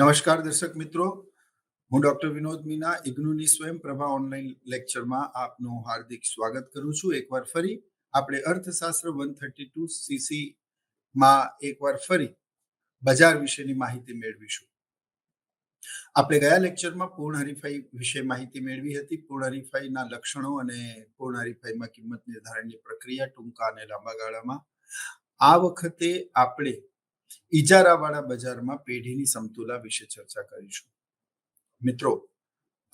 નમસ્કાર દર્શક મિત્રો, હું ડોક્ટર વિનોદ મીના ઇગ્નુની સ્વયંપ્રભા ઓનલાઈન લેક્ચરમાં આપનું હાર્દિક સ્વાગત કરું છું. એકવાર ફરી આપણે અર્થશાસ્ત્ર 132 સીસી માં એકવાર ફરી બજાર વિશેની માહિતી મેળવીશું. આપણે ગયા લેક્ચરમાં પૂર્ણ હરીફાઈ વિશે માહિતી મેળવી હતી. પૂર્ણ હરીફાઈના લક્ષણો અને પૂર્ણ હરીફાઈમાં કિંમત નિર્ધારણની પ્રક્રિયા ટૂંકા અને લાંબા ગાળામાં. આ વખતે આપણે ઇજારાવાળા બજારમાં પેઢીની સમતુલા વિશે ચર્ચા કરીશું. મિત્રો,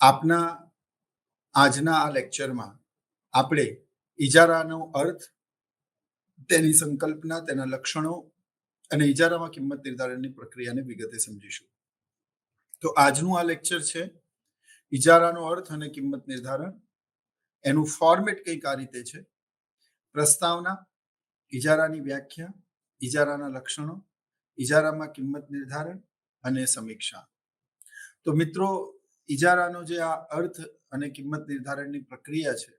આજના આ લેક્ચરમાં આપણે ઇજારાનો અર્થ, તેની સંકલ્પના, તેના લક્ષણો અને ઇજારામાં કિંમત નિર્ધારણની પ્રક્રિયાને વિગતે સમજીશું. તો આજનું આ લેક્ચર છે ઇજારાનો અર્થ અને કિંમત નિર્ધારણ. એનું ફોર્મેટ કંઈક આ રીતે છે: પ્રસ્તાવના, ઇજારાની વ્યાખ્યા, ઇજારાના લક્ષણો, ઇજારામાં કિંમત નિર્ધારણ અને સમીક્ષા. તો મિત્રો, ઇજારાનો જે આ અર્થ અને કિંમત નિર્ધારણની પ્રક્રિયા છે,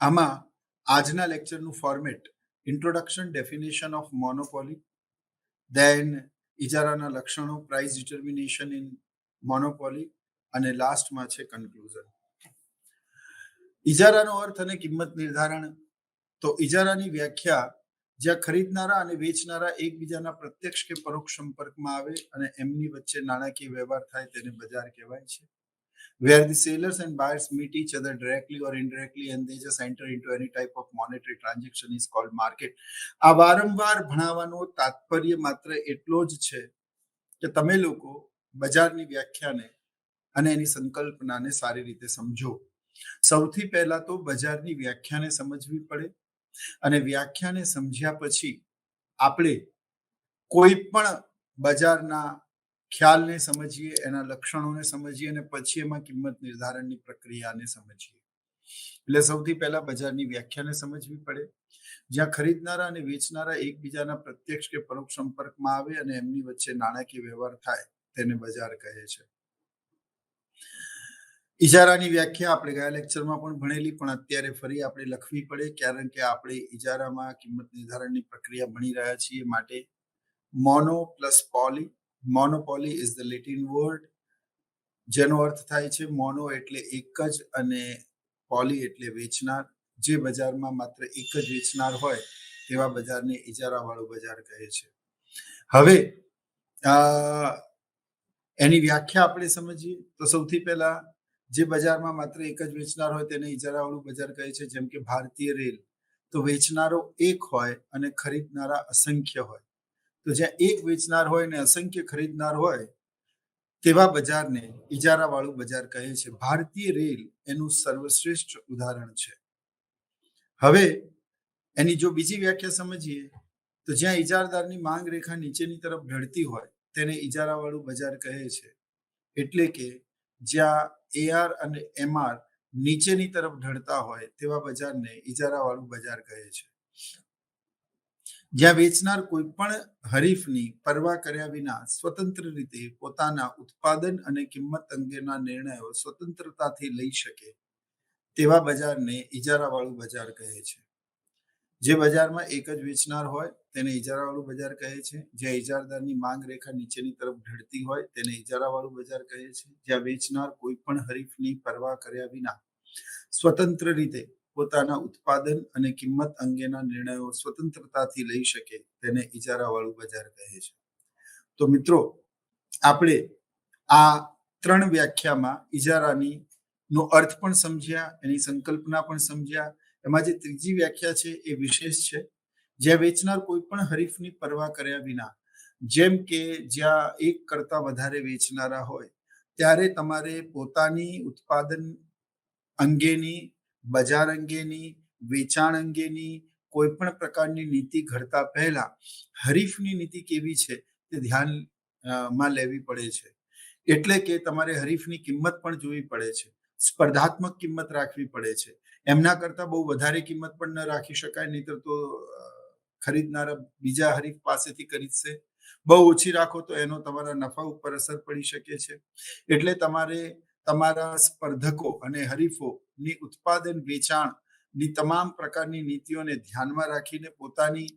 આમાં આજના લેક્ચરનું format introduction, definition of monopoly, then ઇજારાના લક્ષણો, પ્રાઇસ ડિટર્મિનેશન ઇન મોનોપોલી, અને લાસ્ટમાં છે કન્ક્લુઝન. ઇજારાનો અર્થ અને કિંમત નિર્ધારણ. તો ઇજારાની વ્યાખ્યા જ્યાં ખરીદનારા અને વેચનારા એકબીજાના પ્રત્યક્ષ કે પરોક્ષ સંપર્કમાં આવે અને એમની વચ્ચે નાણાકીય વ્યવહાર થાય તેને બજાર કહેવાય છે. Where the sellers and buyers meet each other directly or indirectly and they just enter into any type of monetary transaction is called market. આ વારંવાર ભણાવવાનો તાત્પર્ય માત્ર એટલો જ છે કે તમે લોકો બજારની વ્યાખ્યાને અને એની સંકલ્પનાને સારી રીતે સમજો. સૌથી પહેલા તો બજારની વ્યાખ્યાને સમજવી પડે, અને વ્યાખ્યાને સમજ્યા પછી આપણે કોઈ પણ બજારના ખ્યાલને સમજીએ, એના લક્ષણોને સમજીએ, અને પછી એમાં કિંમત નિર્ધારણની પ્રક્રિયાને સમજીએ. એટલે સૌથી પહેલા બજારની વ્યાખ્યાને સમજવી પડે, જ્યાં ખરીદનારા અને વેચનારા એકબીજાના પ્રત્યક્ષ કે પરોક્ષ સંપર્કમાં આવે અને એમની વચ્ચે નાણાકીય વ્યવહાર થાય તેને બજાર કહે છે. ઇજારાની વ્યાખ્યા આપણે ગયા લેક્ચરમાં પણ ભણેલી, પણ અત્યારે ફરી આપણે લખવી પડે, કારણ કે આપણે ઇજારામાં કિંમત નિર્ધારણની પ્રક્રિયા ભણી રહ્યા છીએ. માટે mono plus poly. Monopoly is the Latin word, જેનો અર્થ થાય છે મોનો એટલે એક જ, અને પોલી એટલે વેચનાર. જે બજારમાં માત્ર એક જ વેચનાર હોય તેવા બજારને ઇજારાવાળું બજાર કહે છે. હવે એની વ્યાખ્યા આપણે સમજીએ તો સૌથી પહેલા જે બજારમાં માત્ર એક જ વેચનાર હોય તેને ઇજારાવાળું બજાર કહે છે. જેમ કે ભારતીય રેલ, તો વેચનારો એક હોય અને ખરીદનારા અસંખ્ય હોય. તો જ્યાં એક વેચનાર હોય ને અસંખ્ય ખરીદનાર હોય તેવા બજારને ઇજારાવાળું બજાર કહે છે. ભારતીય રેલ એનું સર્વશ્રેષ્ઠ ઉદાહરણ છે. હવે એની જો બીજી વ્યાખ્યા સમજીએ તો જ્યાં ઇજારદારની માંગ રેખા નીચેની તરફ ઢળતી હોય તેને ઇજારાવાળું બજાર કહે છે. એટલે કે જ્યાં એઆર અને એમઆર નીચેની તરફ ઢળતા હોય તેવા બજારને ઇજારાવાળું બજાર કહે છે. જ્યાં વેચનાર કોઈ પણ હરીફની પરવા કર્યા વિના સ્વતંત્ર રીતે પોતાના ઉત્પાદન અને કિંમત અંગેના નિર્ણયો સ્વતંત્રતાથી લઈ શકે તેવા બજારને ઇજારાવાળું બજાર કહે છે. જે બજારમાં એક જ વેચનાર હોય તેને ઇજારાવાળું બજાર કહે છે. જ્યાં ઇજારદારની માંગ રેખા નીચેની તરફ ઢળતી હોય તેને ઇજારાવાળું બજાર કહે છે. જ્યાં વેચનાર કોઈ પણ હરીફની પરવા કર્યા વિના સ્વતંત્ર રીતે પોતાના ઉત્પાદન અને કિંમત અંગેના નિર્ણયો સ્વતંત્રતાથી લઈ શકે તેને ઇજારાવાળું બજાર કહે છે. તો મિત્રો, આપણે આ ત્રણ વ્યાખ્યામાં ઇજારાની નો અર્થ પણ સમજ્યા, એની સંકલ્પના પણ સમજ્યા. એમાં જે ત્રીજી વ્યાખ્યા છે એ વિશેષ છે, જ્યાં વેચનાર કોઈ પણ હરીફની પરવા કર્યા વિના, જેમ કે જ્યાં એક કરતા વધારે વેચનારા હોય ત્યારે તમારે પોતાની ઉત્પાદન અંગેની, બજાર અંગેની, વેચાણ અંગેની કોઈ પણ પ્રકારની નીતિ ઘડતા પહેલા હરીફની નીતિ કેવી છે તે ધ્યાનમાં લેવી પડે છે. એટલે કે તમારે હરીફની કિંમત પણ જોવી પડે છે, સ્પર્ધાત્મક કિંમત રાખવી પડે છે. એમના કરતા બહુ વધારે કિંમત પણ ન રાખી શકાય, નહીતર તો ખરીદનારા બીજા હરીફ પાસેથી ખરીદશે. બહુ ઓછી રાખો તો એનો તમારા નફા ઉપર અસર પડી શકે છે. એટલે તમારે તમારા સ્પર્ધકો અને હરીફોની ઉત્પાદન, વેચાણની તમામ પ્રકારની નીતિઓને ધ્યાનમાં રાખીને પોતાની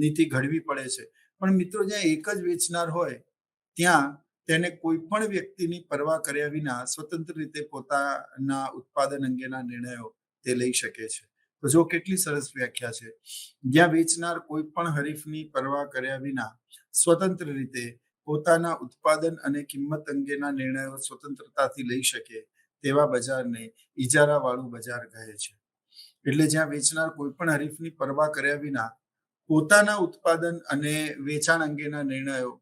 નીતિ ઘડવી પડે છે. પણ મિત્રો, જ્યાં એક જ વેચનાર હોય ત્યાં તેને કોઈ પણ વ્યક્તિની પરવા કર્યા વિના સ્વતંત્ર રીતે પોતાના ઉત્પાદન અંગેના નિર્ણયો તે લઈ શકે છે. તો જો કેટલી સરસ વ્યાખ્યા છે. જ્યાં વેચનાર કોઈ પણ હરીફની પરવા કર્યા વિના સ્વતંત્ર રીતે પોતાના ઉત્પાદન અને કિંમત અંગેના નિર્ણયો સ્વતંત્રતાથી લઈ શકે તેવા બજારને ઇજારાવાળું બજાર કહે છે. એટલે જ્યાં વેચનાર કોઈ પણ હરીફની પરવા કર્યા વિના પોતાના ઉત્પાદન અને વેચાણ અંગેના નિર્ણયો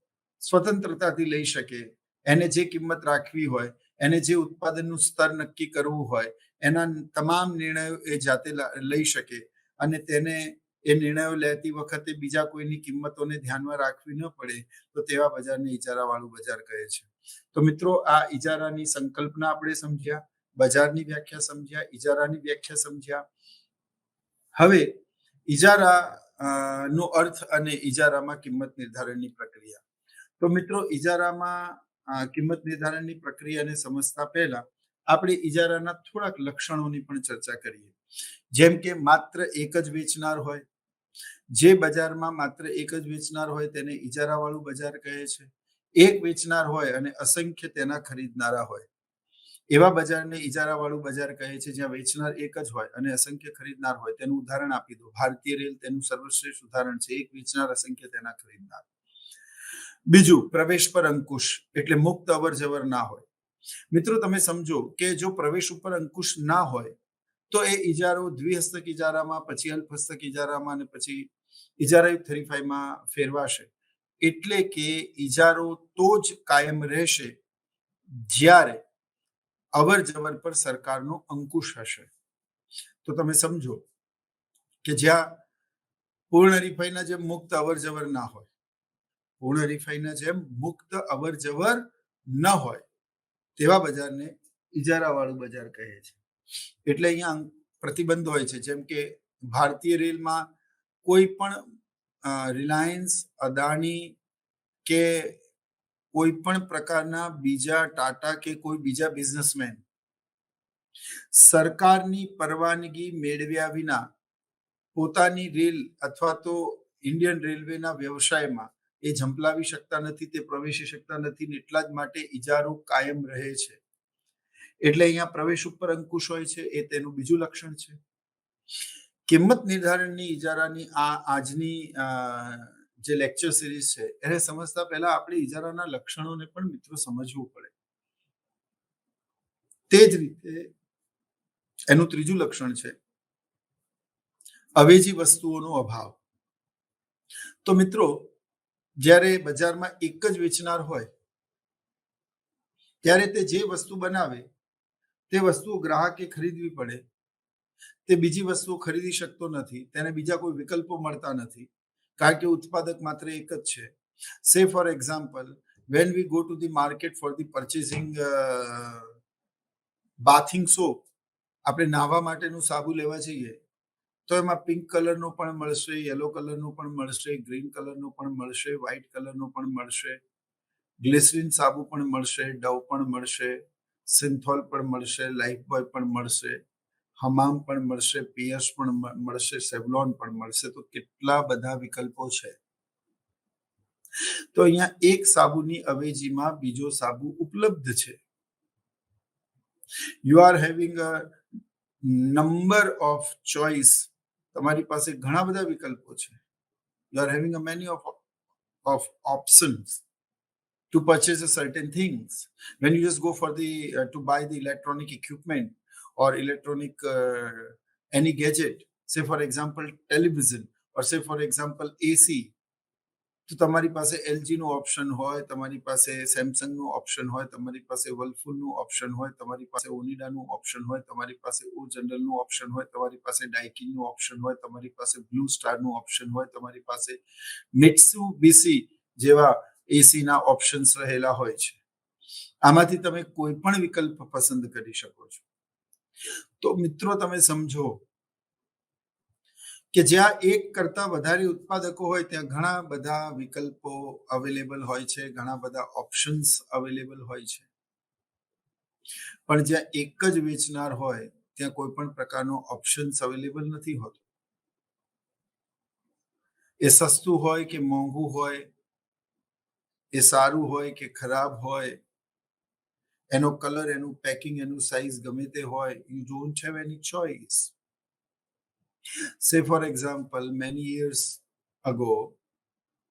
સ્વતંત્રતાથી લઈ શકે, એને જે કિંમત રાખવી હોય, એને જે ઉત્પાદનનું સ્તર નક્કી કરવું હોય, એના તમામ નિર્ણયો એ જાતે લઈ શકે અને તેને એ નિર્ણયો લેતી વખતે બીજા કોઈની કિંમતોને ધ્યાનમાં રાખવી ન પડે, તો તેવા બજારને ઇજારાવાળું બજાર કહે છે. તો મિત્રો, આ ઇજારાની સંકલ્પના આપણે સમજ્યા, બજારની વ્યાખ્યા સમજ્યા, ઇજારાની વ્યાખ્યા સમજ્યા. હવે ઇજારા નો અર્થ અને ઇજારામાં કિંમત નિર્ધારણની પ્રક્રિયા. તો મિત્રો, ઇજારામાં કિંમત નિર્ધારણની પ્રક્રિયાને સમજતા પહેલા આપણે ઇજારાના થોડાક લક્ષણોની પણ ચર્ચા કરીએ. જેમ કે માત્ર એક જ વેચનાર હોય, જે બજારમાં માત્ર એક જ વેચનાર હોય તેને ઇજારાવાળું બજાર કહે છે. એક વેચનાર હોય અને અસંખ્ય તેના ખરીદનારા હોય, એવા બજારને ઇજારાવાળું બજાર કહે છે. જ્યાં વેચનાર એક જ હોય અને અસંખ્ય ખરીદનાર હોય. તેનું ઉદાહરણ આપી દો. ભારતીય રેલ તેનું સર્વશ્રેષ્ઠ ઉદાહરણ છે. એક વેચનાર, અસંખ્ય તેના ખરીદનાર. બીજું, પ્રવેશ પર અંકુશ, એટલે મુક્ત અવર જવર ના હોય. મિત્રો, તમે સમજો કે જો પ્રવેશ ઉપર અંકુશ ના હોય તો એ ઇજારો દ્વિહસ્તક ઇજારામાં, પછી અલ્પહસ્તક ઇજારામાં અને પછી ઇજારાયુક્ત હરીફાઈમાં ફેરવાશે. એટલે કે ઇજારો તો જ કાયમ રહેશે જ્યારે અવર જવર પર સરકારનો અંકુશ હશે. તો તમે સમજો કે જ્યાં પૂર્ણ હરીફાઈના જેમ મુક્ત અવર જવર ના હોય, પૂર્ણ હરીફાઈના જેમ મુક્ત અવર જવર ન હોય, તેવા બજારને ઇજારાવાળું બજાર કહે છે. એટલે અહીંયા પ્રતિબંધ હોય છે. જેમ કે ભારતીય રેલમાં કોઈ પણ રિલાયન્સ, અદાણી કે કોઈ પણ પ્રકારના બીજા ટાટા કે કોઈ બીજા બિઝનેસમેન સરકારની પરવાનગી મેળવ્યા વિના પોતાની રેલ અથવા તો ઇન્ડિયન રેલવેના વ્યવસાયમાં એ ઝંપલાવી શકતા નથી, તે પ્રવેશી શકતા નથી. એટલા જ માટે ઇજારો કાયમ રહે છે. એટલે અહીંયા પ્રવેશ ઉપર અંકુશ હોય છે, એ તેનું બીજું લક્ષણ છે. કિંમત નિર્ધારણની ઇજારાની આજની જે લેક્ચર સિરીઝ છે એને સમજતા પહેલા આપણે ઇજારાના લક્ષણોને પણ મિત્રો સમજવું પડે. તે જ રીતે એનું ત્રીજું લક્ષણ છે અવેજી વસ્તુઓનો અભાવ. તો મિત્રો, જ્યારે બજારમાં એક જ વેચનાર હોય ત્યારે તે જે વસ્તુ બનાવે તે વસ્તુ ગ્રાહકે ખરીદવી પડે. તે બીજી વસ્તુઓ ખરીદી શકતો નથી, તેને બીજા કોઈ વિકલ્પો મળતા નથી, કારણ કે ઉત્પાદક માત્ર એક જ છે. સે for example, when we go to the market for the purchasing bathing soap, આપણે નાહવા માટેનું સાબુ લેવા જઈએ તો એમાં પિંક કલરનો પણ મળશે, યલો કલરનો પણ મળશે, ગ્રીન કલરનો પણ મળશે, વ્હાઇટ કલરનો પણ મળશે, ગ્લિસરીન સાબુ પણ મળશે, ડવ પણ મળશે, સિન્થોલ પણ મળશે, લાઇફબોય પણ મળશે, હમામ પણ મળશે, પિયર્સ પણ મળશે, સેવલોન પણ મળશે. તો કેટલા બધા વિકલ્પો છે. તો અહીંયા એક સાબુની અવેજીમાં બીજો સાબુ ઉપલબ્ધ છે. You are having a number of choice. તમારી પાસે ઘણા બધા વિકલ્પો છે. You are having a many of options to purchase a certain things. When you just go for the to buy the electronic equipment or electronic any gadget, say for example television or say for example AC, તો તમારી પાસે LG નો option હોય, તમારી પાસે Samsung નો option હોય, તમારી પાસે વર્લફૂલ નું ઓપ્શન હોય, તમારી પાસે ઓનિડા નું ઓપ્શન હોય, તમારી પાસે ઓ જનરલ નું ઓપ્શન હોય, તમારી પાસે ડાઇકિન નું ઓપ્શન હોય, તમારી પાસે બ્લુ સ્ટાર નું ઓપ્શન હોય, તમારી પાસે મિત્સુબિશી જેવા એસી ના ઓપ્શન્સ રહેલા હોય છે. આમાંથી તમે કોઈ પણ વિકલ્પ પસંદ કરી શકો છો. તો મિત્રો, તમે સમજો કે જ્યાં એક કરતા વધારે ઉત્પાદકો હોય ત્યાં ઘણા બધા વિકલ્પો અવેલેબલ હોય છે, ઘણા બધા ઓપ્શન્સ અવેલેબલ હોય છે. પણ જ્યાં એક જ વેચનાર હોય ત્યાં કોઈ પણ પ્રકારનો ઓપ્શન્સ અવેલેબલ નથી હોતો. એ સસ્તું હોય કે મોંઘું હોય, એ સારું હોય કે ખરાબ હોય, એનો કલર, એનું પેકિંગ, એનું સાઇઝ ગમે તે હોય, you don't have any choice. Say, for example, many years ago,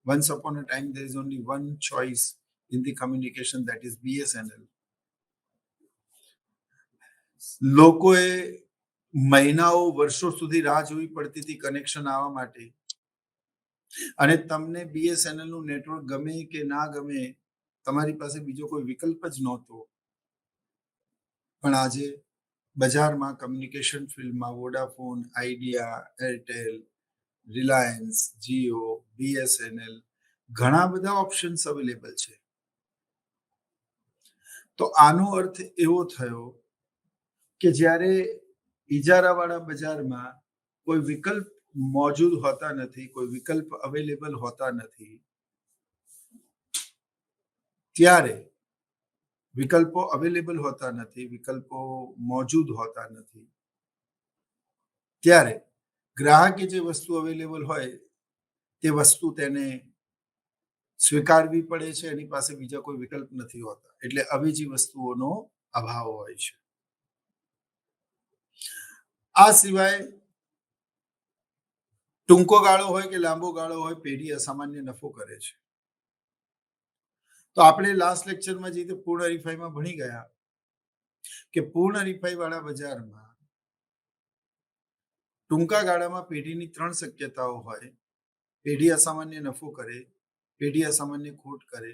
once upon a time, there is only one choice in the communication, that is BSNL. લોકોએ મહિનાઓ વર્ષો સુધી રાહ જોવી પડતી હતી કનેક્શન આવવા માટે, અને તમને BSNL નું નેટવર્ક ગમે કે ના ગમે, તમારી પાસે બીજો કોઈ વિકલ્પ જ નહોતો. પણ આજે બજારમાં કમ્યુનિકેશન ફિલ્ડમાં Vodafone, idea, Airtel, Reliance, Jio, BSNL, ઘણા બધા ઓપ્શન્સ અવેલેબલ છે. તો આનો અર્થ એવો થયો કે જ્યારે ઇજારાવાળા બજારમાં કોઈ વિકલ્પ મોજૂદ હોતા નથી, કોઈ વિકલ્પ અવેલેબલ હોતા નથી, ત્યારે વિકલ્પો અવેલેબલ હોતા નથી, વિકલ્પો મોજૂદ હોતા નથી, ત્યારે ગ્રાહકે જે વસ્તુ અવેલેબલ હોય તે વસ્તુ તેને સ્વીકારવી પડે છે. એની પાસે બીજા કોઈ વિકલ્પ નથી હોતા, એટલે અવેજી વસ્તુઓનો અભાવ હોય છે. આ સિવાય ટૂંકો ગાળો હોય કે લાંબો ગાળો હોય, પેઢી અસામાન્ય નફો કરે છે. તો આપણે લાસ્ટ લેક્ચરમાં જે રીતે પૂર્ણ હરીફાઈમાં ભણી ગયા કે પૂર્ણ હરીફાઈ વાળા બજારમાં ટૂંકા ગાળામાં પેઢીની 3 શક્યતાઓ હોય: પેઢી અસામાન્ય નફો કરે, પેઢી અસામાન્ય ખોટ કરે,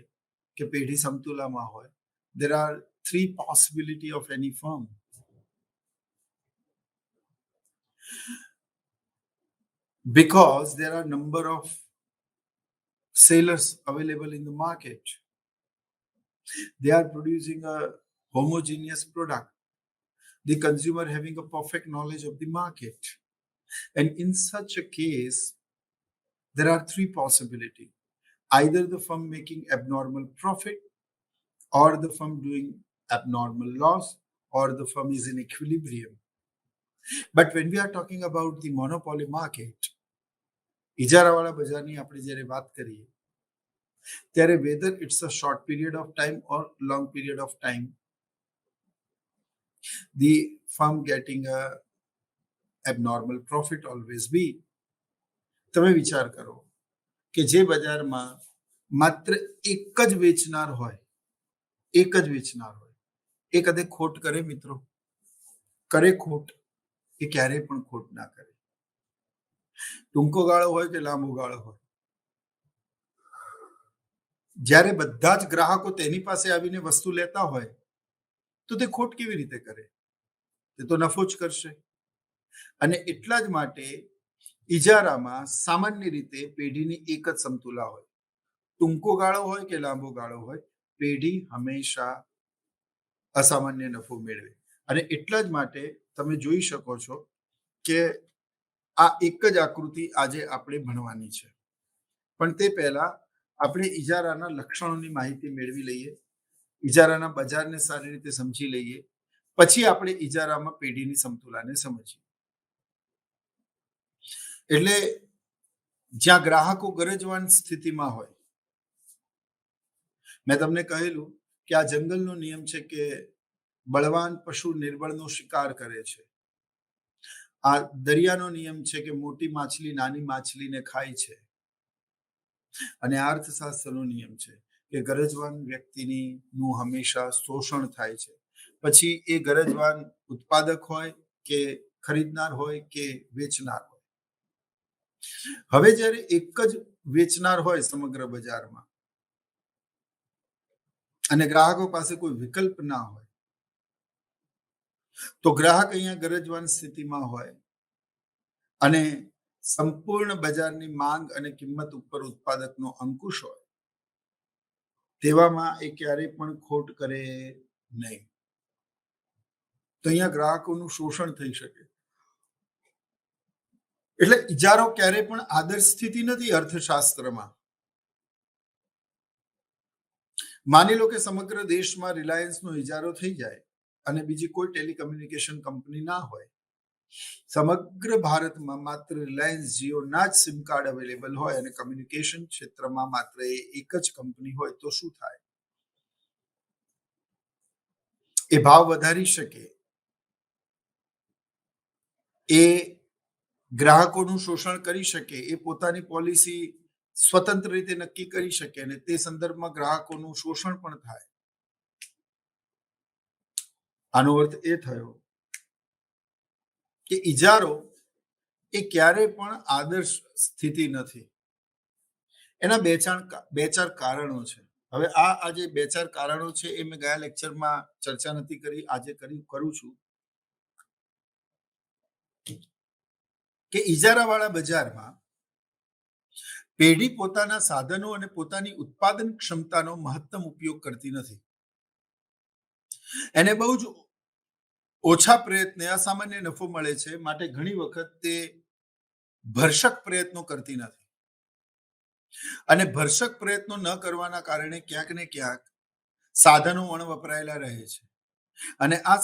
કે પેઢી સમતુલામાં હોય. There are 3 possibility of any firm. Because there are number of sellers available in the market. They are producing a homogeneous product. The consumer having a perfect knowledge of the market. And in such a case, there are 3 possibilities. Either the firm making abnormal profit, or the firm doing abnormal loss, or the firm is in equilibrium. But when we are talking about the monopoly market, ઇજારાવાળા બજારની આપણે જ્યારે વાત કરીએ ત્યારે whether it's a short period of time or long period of time, the firm getting a abnormal profit always be. તમે વિચાર કરો કે જે બજારમાં માત્ર એક જ વેચનાર હોય, એ કદે ખોટ કરે મિત્રો? કરે ખોટ? એ ક્યારેય પણ ખોટ ના કરે. ટૂંકો ગાળો હોય કે લાંબો ગાળો હોય, જ્યારે બધા જ ગ્રાહકો તેની પાસે આવીને વસ્તુ લેતા હોય તો તે ખોટ કેવી રીતે કરે? તે તો નફો જ કરશે. અને એટલા જ માટે ઇજારામાં સામાન્ય રીતે પેઢીની એક જ સમતુલા હોય. ટૂંકો ગાળો હોય કે લાંબો ગાળો હોય, પેઢી હંમેશા અસામાન્ય નફો મેળવે. અને એટલા જ માટે તમે જોઈ શકો છો કે આ એક જ આકૃતિ આજે આપણે ભણવાની છે. પણ તે પહેલા આપણે ઇજારાના લક્ષણોની માહિતી મેળવી લઈએ, ઇજારાના બજારને સારી રીતે સમજી લઈએ, પછી આપણે ઇજારામાં પેઢીની સમતુલાને સમજીએ. એટલે જ્યાં ગ્રાહકો ગરજવાન સ્થિતિમાં હોય, મેં તમને કહેલું કે આ જંગલનો નિયમ છે કે બળવાન પશુ નિર્બળનો શિકાર કરે છે. આ દરિયાનો નિયમ છે કે મોટી માછલી નાની માછલીને ખાય છે. અને અર્થશાસ્ત્રનો નિયમ છે કે ગરજવાન વ્યક્તિનું હંમેશા શોષણ થાય છે. પછી એ ગરજવાન ઉત્પાદક હોય કે ખરીદનાર હોય કે વેચનાર હોય. હવે જ્યારે એક જ વેચનાર હોય સમગ્ર બજારમાં અને ગ્રાહકો પાસે કોઈ વિકલ્પ ના હોય, તો ગ્રાહક અહીંયા ગરજવાન સ્થિતિમાં હોય અને સંપૂર્ણ બજારની માંગ અને કિંમત ઉપર ઉત્પાદકનો અંકુશ હોય, તેવામાં એ ક્યારેય પણ ખોટ કરે નહીં. તો અહીંયા ગ્રાહકોનું શોષણ થઈ શકે. એટલે ઇજારો ક્યારેય પણ આદર્શ સ્થિતિ નથી અર્થશાસ્ત્રમાં. માની લો કે સમગ્ર દેશમાં રિલાયન્સનો ઇજારો થઈ જાય અને બીજી કોઈ ટેલિકમ્યુનિકેશન કંપની ના હોય, સમગ્ર ભારતમાં માત્ર રિલાયન્સ જીઓના જ સિમ કાર્ડ અવેલેબલ હોય અને કમ્યુનિકેશન ક્ષેત્રમાં માત્ર એક જ કંપની હોય તો શું થાય? એ ભાવ વધારી શકે, એ ગ્રાહકોનું શોષણ કરી શકે, એ પોતાની પોલિસી સ્વતંત્ર રીતે નક્કી કરી શકે અને તે સંદર્ભમાં ગ્રાહકોનું શોષણ પણ થાય. આનો અર્થ એ થયો કે ઇજારો એ ક્યારેય પણ આદર્શ સ્થિતિ નથી. એના બે ચાર કારણો છે. હવે આ જે બે ચાર કારણો છે એ મેં ગયા લેક્ચરમાં ચર્ચા નથી કરી, આજે કરું છું કે ઇજારાવાળા બજારમાં પેઢી પોતાના સાધનો અને પોતાની ઉત્પાદન ક્ષમતાનો મહત્તમ ઉપયોગ કરતી નથી. એને બહુ જ ઓછા પ્રયત્ને અસામાન્ય નફો મળે છે, માટે ઘણી વખત તે ભરસક પ્રયત્નો કરતી નથી અને ભરસક પ્રયત્નો ન કરવાના કારણે ક્યાંક ને ક્યાંક સાધનો વપરાયેલા રહે છે અને આ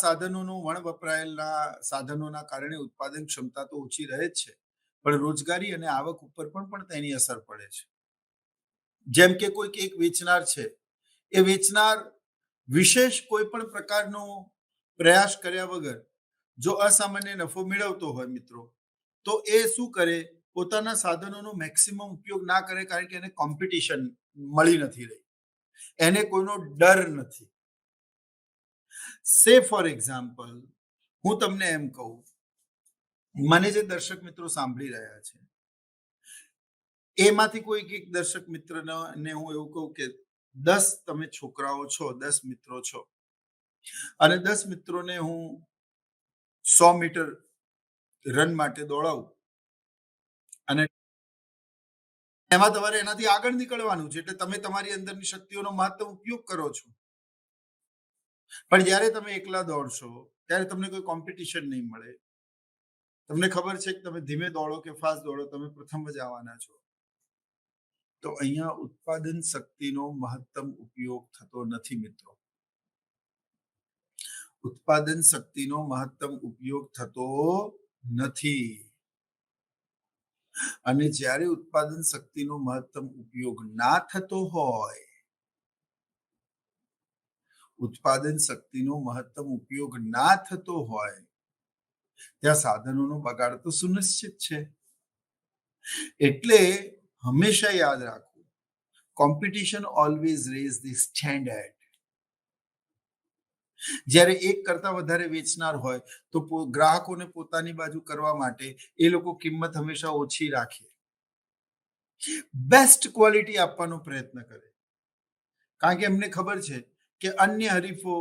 વપરાયેલા સાધનોના કારણે ઉત્પાદન ક્ષમતા તો ઓછી રહે જ છે, પણ રોજગારી અને આવક ઉપર પણ તેની અસર પડે છે. જેમ કે કોઈક એક વેચનાર છે, એ વેચનાર વિશેષ કોઈ પણ પ્રકારનો પ્રયાસ કર્યા વગર જો અસામાન્ય નફો મેળવતો હોય મિત્રો, તો એ શું કરે? પોતાના સાધનોનો મેક્સિમમ ઉપયોગ ના કરે, કારણ કે એને કોમ્પિટિશન મળી નથી રહી, એને કોઈનો ડર નથી. સે ફોર એક્ઝામ્પલ, હું તમને એમ કહું, મને જે દર્શક મિત્રો સાંભળી રહ્યા છે એમાંથી કોઈ એક દર્શક મિત્રને હું એવું કહું કે 10 તમે છોકરાઓ છો, 10 મિત્રો છો અને 10 મિત્રોને હું 100 મીટર રન માટે દોડાવું અને એમાં તમારે એનાથી આગળ નીકળવાનું છે, એટલે તમે તમારી અંદરની શક્તિઓનો મહત્તમ ઉપયોગ કરો છો. પણ જ્યારે તમે એકલા દોડશો ત્યારે તમને કોઈ કોમ્પિટિશન નહીં મળે. તમને ખબર છે કે તમે ધીમે દોડો કે ફાસ્ટ દોડો, તમે પ્રથમ જ આવવાના છો. તો અહીંયા ઉત્પાદન શક્તિનો મહત્તમ ઉપયોગ થતો નથી મિત્રો. ઉત્પાદન શક્તિનો મહત્તમ ઉપયોગ થતો નથી અને જ્યારે ઉત્પાદન શક્તિનો મહત્તમ ઉપયોગ ના થતો હોય, ઉત્પાદન શક્તિનો મહત્તમ ઉપયોગ ના થતો હોય, ત્યાં સાધનોનો બગાડ તો સુનિશ્ચિત છે. એટલે હંમેશા યાદ રાખવું, competition always raise the standard. જ્યારે એક કરતા વધારે વેચનાર હોય તો ગ્રાહકોને પોતાની બાજુ કરવા માટે એ લોકો કિંમત હંમેશા ઓછી રાખે, બેસ્ટ ક્વોલિટી આપવાનો પ્રયત્ન કરે, કારણ કે એમને ખબર છે કે અન્ય હરીફો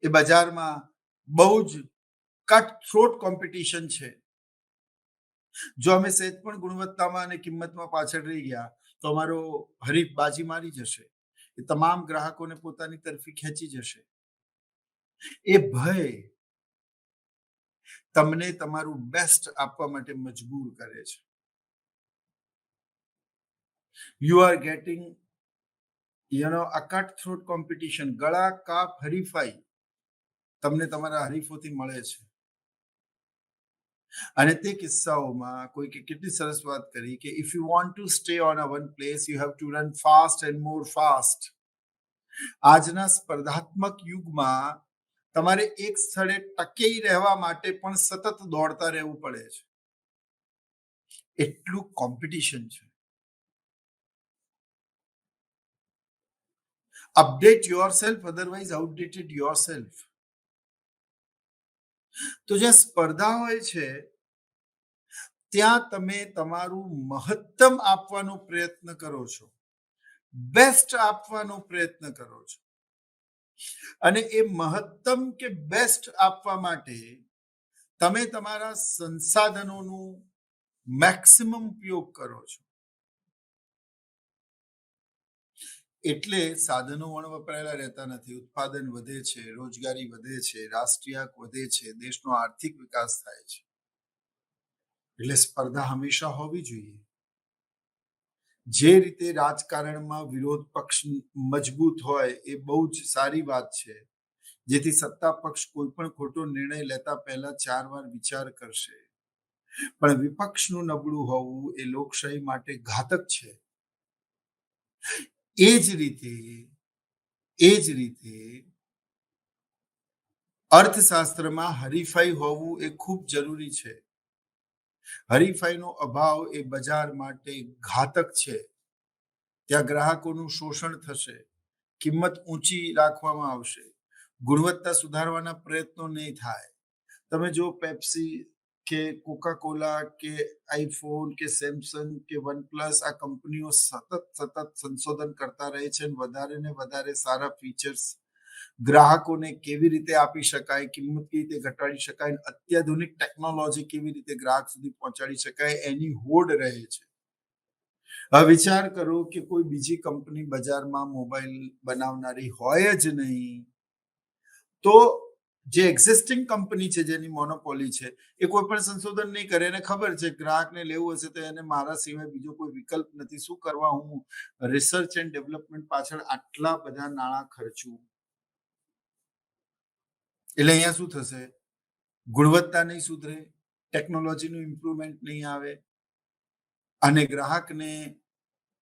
એ બજારમાં બહુ જ કટ થ્રોટ કોમ્પિટિશન છે. જો અમે સહેજ પણ ગુણવત્તામાં અને કિંમતમાં પાછળ રહી ગયા તો અમારો હરીફ બાજી મારી જશે, એ તમામ ગ્રાહકોને પોતાની તરફી ખેંચી જશે. એ ભય તમને તમારું બેસ્ટ આપવા માટે મજબૂર કરે છે. You are gating a cut throat competition, ગળા કાપ હરીફાઈ તમને તમારા હરીફોથી મળે છે. અને તે કિસ્સાઓમાં કોઈ કેટલી સરસ વાત કરી કે if you want to stay on a one place you have to run fast and more fast. આજના સ્પર્ધાત્મક યુગમાં તમારે એક સ્થળે ટકી રહેવા માટે પણ સતત દોડતા રહેવું પડે છે, એટલું કોમ્પિટિશન છે. Update yourself, otherwise outdated yourself. તો જ્યાં સ્પર્ધા હોય છે ત્યાં તમે તમારું મહત્તમ આપવાનો પ્રયત્ન કરો છો, બેસ્ટ આપવાનો પ્રયત્ન કરો છો અને એ મહત્તમ કે બેસ્ટ આપવા માટે તમે તમારા સંસાધનોનું મેક્સિમમ ઉપયોગ કરો છો. એટલે સાધનો વપરાયેલા રહેતા નથી, ઉત્પાદન વધે છે, રોજગારી વધે છે, રાષ્ટ્રીયક વધે છે, દેશનો આર્થિક વિકાસ થાય છે. એટલે સ્પર્ધા હંમેશા હોવી જોઈએ. જે રીતે રાજકારણમાં વિરોધ પક્ષ મજબૂત હોય એ બહુ જ સારી વાત છે, જેથી સત્તા પક્ષ કોઈ પણ ખોટો નિર્ણય લેતા પહેલા 4 વાર વિચાર કરશે. પણ વિપક્ષનું નબળું હોવું એ લોકશાહી માટે ઘાતક છે. એ જ રીતે એ જ રીતે અર્થશાસ્ત્રમાં હરીફાઈ હોવું એ ખૂબ જરૂરી છે. હરીફાઈનો અભાવ એ બજાર માટે ઘાતક છે. ત્યાં ગ્રાહકોનું શોષણ થશે, કિંમત ઊંચી રાખવામાં આવશે, ગુણવત્તા સુધારવાના પ્રયત્નો નહીં થાય. તમે જો પેપ્સી કે કોકા કોલા કે આઈફોન કે સેમસંગ કે વનપ્લસ આ કંપનીઓ સતત સંશોધન કરતા રહે છે અને વધારે ને વધારે સારા ફીચર્સ ગ્રાહકોને કેવી રીતે આપી શકાય, કિંમત કેવી રીતે ઘટાડી શકાય, અત્યાધુનિક ટેકનોલોજી કેવી રીતે ગ્રાહક સુધી પહોંચાડી શકાય એની હોડ રહે છે. હવે વિચાર કરો કે કોઈ બીજી કંપની બજારમાં મોબાઈલ બનાવનારી હોય જ નહીં, તો જે એક્ઝિસ્ટિંગ કંપની છે જેની મોનોપોલી છે એ કોઈ પણ સંશોધન નહીં કરે. એને ખબર છે ગ્રાહકને લેવું હશે તો એને મારા સિવાય બીજો કોઈ વિકલ્પ નથી. શું કરવા હું રિસર્ચ એન્ડ ડેવલપમેન્ટ પાછળ આટલા બધા નાણાં ખર્ચું? એટલે અહીંયા શું થશે? ગુણવત્તા નહીં સુધરે, ટેકનોલોજીનું ઇમ્પ્રુવમેન્ટ નહીં આવે અને ગ્રાહકને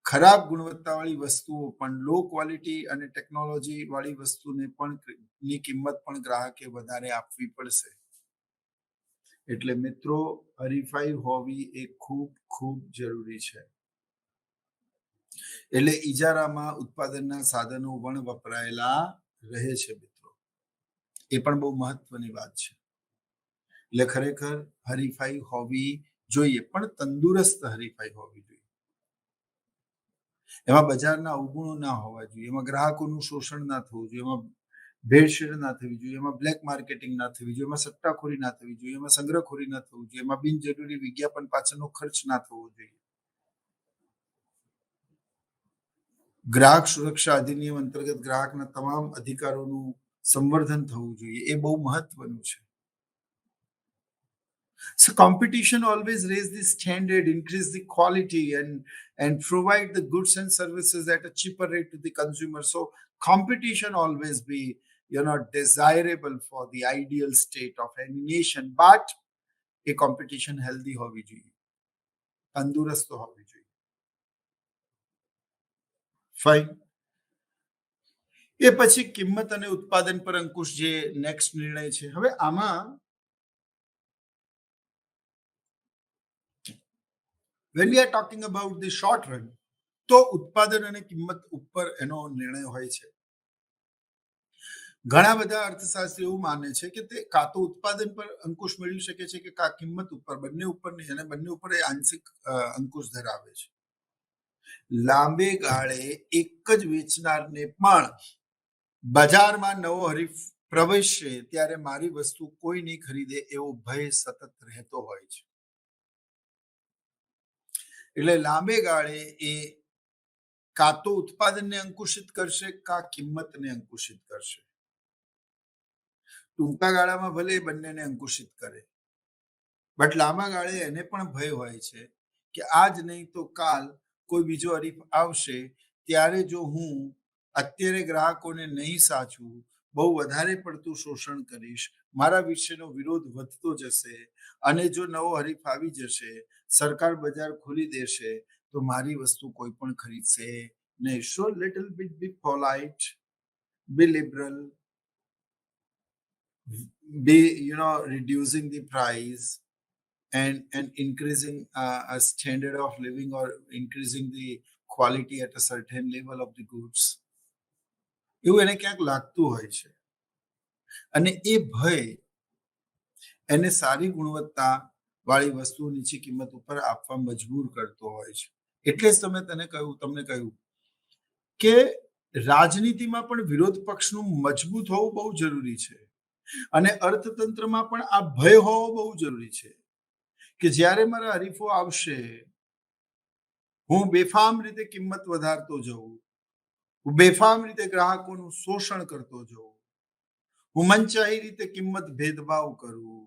ખરાબ ગુણવત્તાવાળી વસ્તુઓ પણ લો ક્વોલિટી અને ટેકનોલોજી વાળી વસ્તુને પણ ની કિંમત પણ ગ્રાહકે વધારે આપવી પડશે. એટલે મિત્રો, હરીફાઈ હોવી એ ખૂબ ખૂબ જરૂરી છે. એટલે ઈજારામાં ઉત્પાદનના સાધનો પણ વપરાયેલા રહે છે મિત્રો. એ પણ બહુ મહત્વની વાત છે. એટલે ખરેખર હરીફાઈ હોવી જોઈએ, પણ તંદુરસ્ત હરીફાઈ હોવી જોઈએ. એમાં બજારના અવગુણો ના હોવા જોઈએ, એમાં ગ્રાહકોનું શોષણ ના થવું જોઈએ, એમાં ભેળસેળ ના થવી જોઈએ, એમાં બ્લેક માર્કેટિંગ ના થવી જોઈએ, એમાં સટ્ટાખોરી ના થવી જોઈએ, એમાં સંગ્રહખોરી ના થવું જોઈએ, એમાં બિનજરૂરી વિજ્ઞાપન પાછળનો ખર્ચ ના થવો જોઈએ. ગ્રાહક સુરક્ષા અધિનિયમ અંતર્ગત ગ્રાહકના તમામ અધિકારોનું સંવર્ધન થવું જોઈએ. એ બહુ મહત્વનું છે. So competition always raise the standard, increase the quality, and provide the goods and services at a cheaper rate to the consumer. So competition always be desirable for the ideal state of any nation, but a competition healthy હોવી જોઈએ, તંદુરસ્ત હોવી જોઈએ. Fine. એ પછી કિંમત અને ઉત્પાદન પર અંકુશ જે નેક્સ્ટ નિર્ણય છે. હવે આમાં when we are talking about the short run, તો ઉત્પાદન અને કિંમત ઉપર એનો નિર્ણય હોય છે. ઘણા બધા અર્થશાસ્ત્રી એવું માને છે કે તે કાં તો ઉત્પાદન પર અંકુશ મેળવી શકે છે કે કાં કિંમત ઉપર, બંને ઉપર નહીં, અને બંને ઉપર એ આંશિક અંકુશ ધરાવે છે. લાંબે ગાળે એક જ વેચનારને પણ બજારમાં નવો હરીફ પ્રવેશશે ત્યારે મારી વસ્તુ કોઈ નહીં ખરીદે એવો ભય સતત રહેતો હોય છે. એટલે લાંબે ગાળે એ કાં તો ઉત્પાદનને અંકુશિત કરશે કાં કિંમતને અંકુશિત કરશે. ટૂંકા ગાળામાં ભલે બંનેને અંકુશિત કરે, બટ લાંબા ગાળે એને પણ ભય હોય છે કે આજ નહીં તો કાલ કોઈ બીજો હરીફ આવશે, ત્યારે જો હું અત્યારે ગ્રાહકોને નહીં સાચવું, બહુ વધારે પડતું શોષણ કરીશ, મારા વિશેનો વિરોધ વધતો જશે, અને જો નવો હરીફ આવી જશે, સરકાર બજાર ખોલી દેશે, તો મારી વસ્તુ કોઈ પણ ખરીદશે નહીં. So little bit be polite, be liberal, be reducing the price and increasing a standard of living, or increasing the quality at a certain level of the goods. એવું એને ક્યાંક લાગતું હોય છે, અને એ ભય એને સારી ગુણવત્તા વાળી વસ્તુ નીચી કિંમત ઉપર આપવા મજબૂર કરતો હોય છે. એટલે જ તમને કહ્યું કે રાજનીતિમાં પણ વિરોધ પક્ષનું મજબૂત હોવું બહુ જરૂરી છે, અને અર્થતંત્રમાં પણ આ ભય હોવો બહુ જરૂરી છે કે જ્યારે મારા હરીફો આવશે, હું બેફામ રીતે કિંમત વધારતો જઉં, હું બેફામ રીતે ગ્રાહકોનું શોષણ કરતો જઉં, હું મનચાહી રીતે કિંમત ભેદભાવ કરું,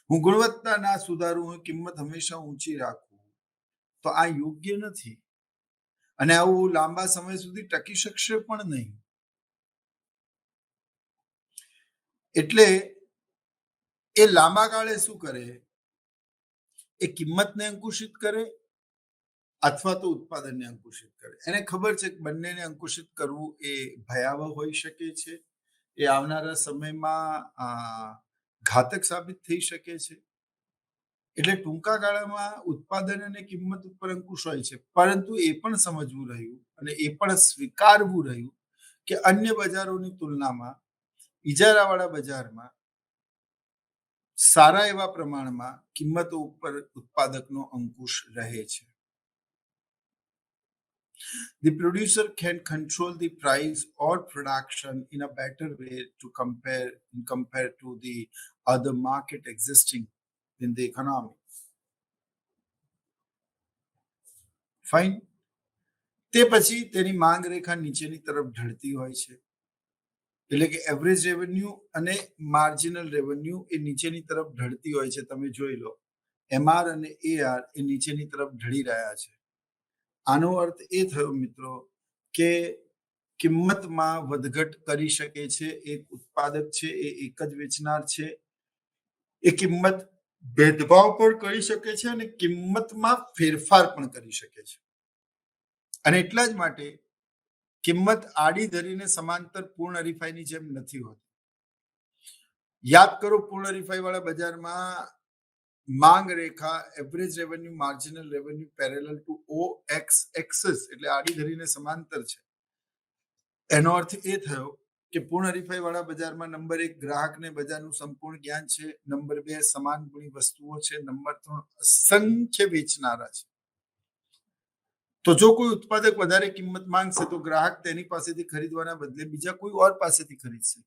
હું ગુણવત્તા ના સુધારું, હું કિંમત હંમેશા ઊંચી રાખું, તો આ યોગ્ય નથી, અને આવું લાંબા સમય સુધી ટકી શકશે પણ નહીં. એટલે એ લાંબા ગાળે શું કરે, એ કિંમતને અંકુશિત કરે અથવા તો ઉત્પાદનને અંકુશિત કરે. એને ખબર છે કે બંનેને અંકુશિત કરવું એ ભયાવહ હોઈ શકે છે, એ આવનારા સમયમાં ઘાતક સાબિત થઈ શકે છે. એટલે ટૂંકા ગાળામાં ઉત્પાદન અને કિંમત ઉપર અંકુશ હોય છે, પરંતુ એ પણ સમજવું રહ્યું અને એ પણ સ્વીકારવું રહ્યું કે અન્ય બજારોની તુલનામાં ઇજારાવાળા બજારમાં સારા એવા પ્રમાણમાં કિંમતો ઉપર ઉત્પાદકનો અંકુશ રહે છે. The producer can control the price or production in a better way to compare to the other market existing in the economy. Fine. તે પછી તેની માંગ રેખા નીચેની તરફ ઢળતી હોય છે, એટલે કે એવરેજ રેવન્યુ અને માર્જિનલ રેવન્યુ એ નીચેની તરફ ઢળતી હોય છે. તમે જોઈ લો, એમઆર અને એઆર એ નીચેની તરફ ઢળી રહ્યા છે. આનો અર્થ એ થયો મિત્રો કે કિંમતમાં વધઘટ કરી શકે છે એક ઉત્પાદક છે, એ એક જ વેચનાર છે. એ કિંમત ભેદભાવ પણ કરી શકે છે અને કિંમતમાં ફેરફાર પણ કરી શકે છે. અને એટલા જ માટે કિંમત આડી ધરીને સમાંતર પૂર્ણ હરીફાઈની જેમ નથી હોતી. યાદ કરો, પૂર્ણ હરીફાઈ વાળા બજારમાં માંગ રેખા average revenue marginal revenue parallel to O X axis એટલે આડી ધરીને સમાંતર છે. એનો અર્થ એ થયો કે પૂર્ણ હરીફાઈ વાળા બજારમાં નંબર 1 ગ્રાહકને બજારનું સંપૂર્ણ જ્ઞાન છે, નંબર 2 સમાન ગુણી વસ્તુઓ છે, નંબર 3 અસંખ્ય વેચનારા છે. તો જો કોઈ ઉત્પાદક વધારે કિંમત માંગશે તો ગ્રાહક તેની પાસેથી ખરીદવાના બદલે બીજા કોઈ ઓર પાસેથી ખરીદશે.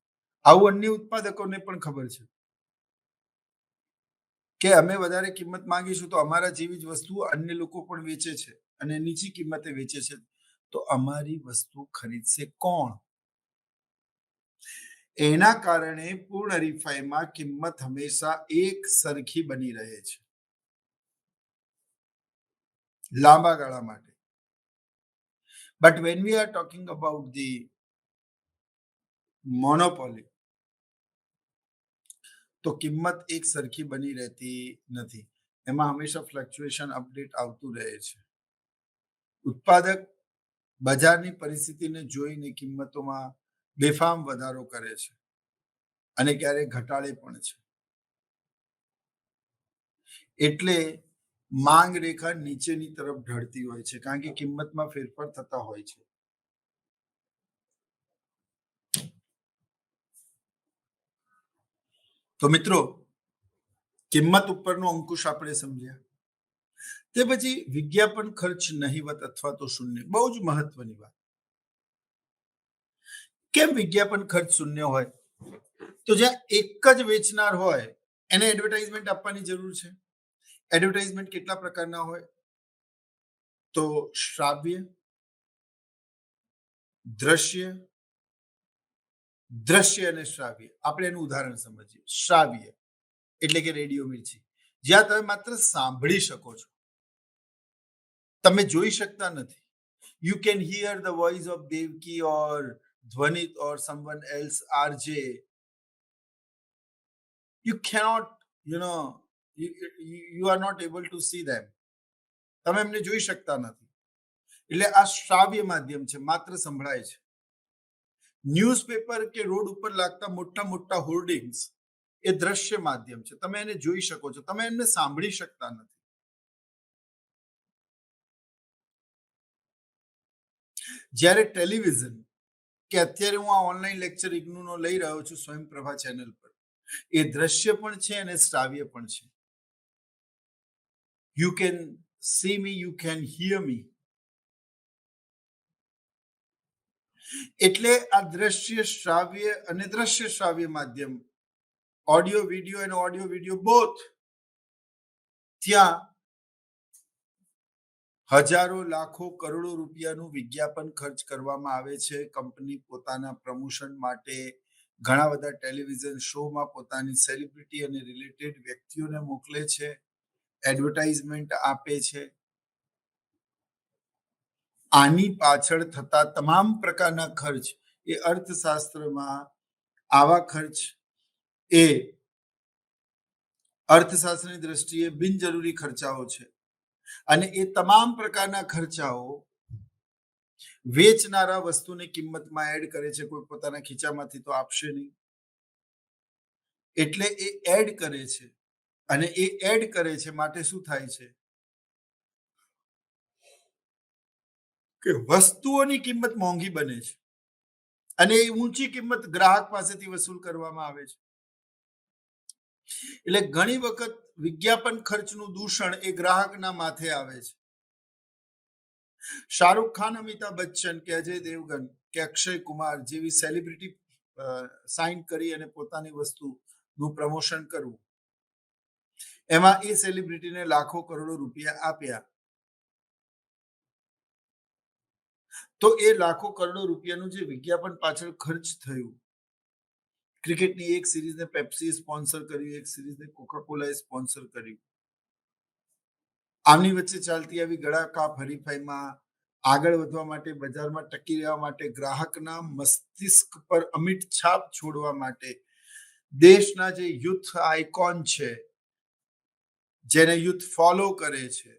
આવું અન્ય ઉત્પાદકોને પણ ખબર છે કે અમે વધારે કિંમત માંગીશું તો અમારા જેવી જ વસ્તુઓ અન્ય લોકો પણ વેચે છે અને નીચી કિંમતે વેચે છે, તો અમારી વસ્તુ ખરીદશે કોણ? એના કારણે પૂર્ણ હરીફાઈમાં કિંમત હંમેશા એક સરખી બની રહે છે લાંબા ગાળા માટે. But when we are talking about the monopoly, તો કિંમત એક સરખી બની રહેતી નથી. એમાં હંમેશા ફ્લક્ચ્યુએશન અપડેટ આવતું રહે છે. ઉત્પાદક બજારની પરિસ્થિતિને જોઈને કિંમતોમાં બેફામ વધારો કરે છે અને ક્યારેક ઘટાડે પણ છે. એટલે માંગ રેખા નીચેની તરફ ઢળતી હોય છે, કારણ કે કિંમતમાં ફેરફાર થતા હોય છે. તો મિત્રો, કિંમત ઉપરનો અંકુશ આપણે સમજ્યા. તે પછી વિજ્ઞાપન ખર્ચ નહિવત અથવા તો શૂન્ય. બહુ જ મહત્વની વાત. કેમ વિજ્ઞાપન ખર્ચ શૂન્ય હોય? તો જ્યાં એક જ વેચનાર હોય એને એડવર્ટાઇઝમેન્ટ આપવાની જરૂર છે. એડવર્ટાઇઝમેન્ટ કેટલા પ્રકારના હોય? તો શ્રાવ્ય, દ્રશ્ય અને શ્રાવ્ય. આપણે એનું ઉદાહરણ સમજીએ. શ્રાવ્ય એટલે કે રેડિયો મિર્ચી, જ્યાં તમે માત્ર સાંભળી શકો છો, તમે જોઈ શકતા નથી. You can hear the voice of Devki or Dhwanit or someone else, RJ. You cannot, you are not able to see them. તમે એમને જોઈ શકતા નથી. એટલે આ શ્રાવ્ય માધ્યમ છે, માત્ર સંભળાય છે. ન્યૂઝપેપર કે રોડ ઉપર લાગતા મોટા મોટા હોર્ડિંગ્સ એ દ્રશ્ય માધ્યમ છે, તમે એને જોઈ શકો છો, તમે એમને સાંભળી શકતા નથી. જ્યારે ટેલિવિઝન કે અત્યારે હું આ ઓનલાઈન લેક્ચર ઇગ્નુનો લઈ રહ્યો છું સ્વયંપ્રભા ચેનલ પર, એ દ્રશ્ય પણ છે અને શ્રાવ્ય પણ છે. You can see me, you can hear me. એટલે આ દ્રશ્ય શ્રાવ્ય અને દ્રશ્ય શ્રાવ્ય માધ્યમ, ઓડિયો વિડિયો અને ઓડિયો વિડિયો બોથ, ત્યાં હજારો લાખો કરોડો રૂપિયાનું વિજ્ઞાપન ખર્ચ કરવામાં આવે છે. કંપની પોતાના પ્રમોશન માટે ઘણા બધા ટેલિવિઝન શોમાં પોતાની સેલિબ્રિટી અને રિલેટેડ વ્યક્તિઓને મોકલે છે, એડવર્ટાઇઝમેન્ટ આપે છે. આની પાછળ થતા તમામ પ્રકારના ખર્ચ એ અર્થશાસ્ત્રમાં આવા ખર્ચ એ અર્થશાસ્ત્રની દ્રષ્ટિએ બિનજરૂરી ખર્ચાઓ છે અને એ તમામ પ્રકારના ખર્ચાઓ વેચનારા વસ્તુની કિંમતમાં એડ કરે છે, કોઈ પોતાના ખીચામાંથી તો આપશે નહીં. એટલે એ એડ કરે છે અને એ એડ કરે છે માટે શું થાય છે કે વસ્તુઓની કિંમત મોંઘી બને છે અને એ ઊંચી કિંમત ગ્રાહક પાસેથી વસૂલ કરવામાં આવે છે. એટલે ઘણી વખત વિજ્ઞાપન ખર્ચનું દૂષણ એ ગ્રાહકના માથે આવે છે. શાહરૂખ ખાન, અમિતાભ બચ્ચન કે અજય દેવગન કે અક્ષય કુમાર જેવી સેલિબ્રિટી સાઇન કરી અને પોતાની વસ્તુનું પ્રમોશન કરવું, એમાં એ સેલિબ્રિટીને લાખો કરોડો રૂપિયા આપ્યા, તો એ લાખો કરોડો રૂપિયાનું જે વિજ્ઞાપન પાછળ ખર્ચ થયું, ક્રિકેટની એક સિરીઝને પેપ્સીએ સ્પોન્સર કર્યું, એક સિરીઝને કોકાકોલાએ સ્પોન્સર કર્યું, આમની વચ્ચે ચાલતી આવી ગળાકાપ હરીફાઈમાં આગળ વધવા માટે, બજારમાં ટકી રહેવા માટે, ગ્રાહકના મસ્તિષ્ક પર અમિટ છાપ છોડવા માટે દેશના જે યુથ આઇકોન છે, જેને યુથ ફોલો કરે છે,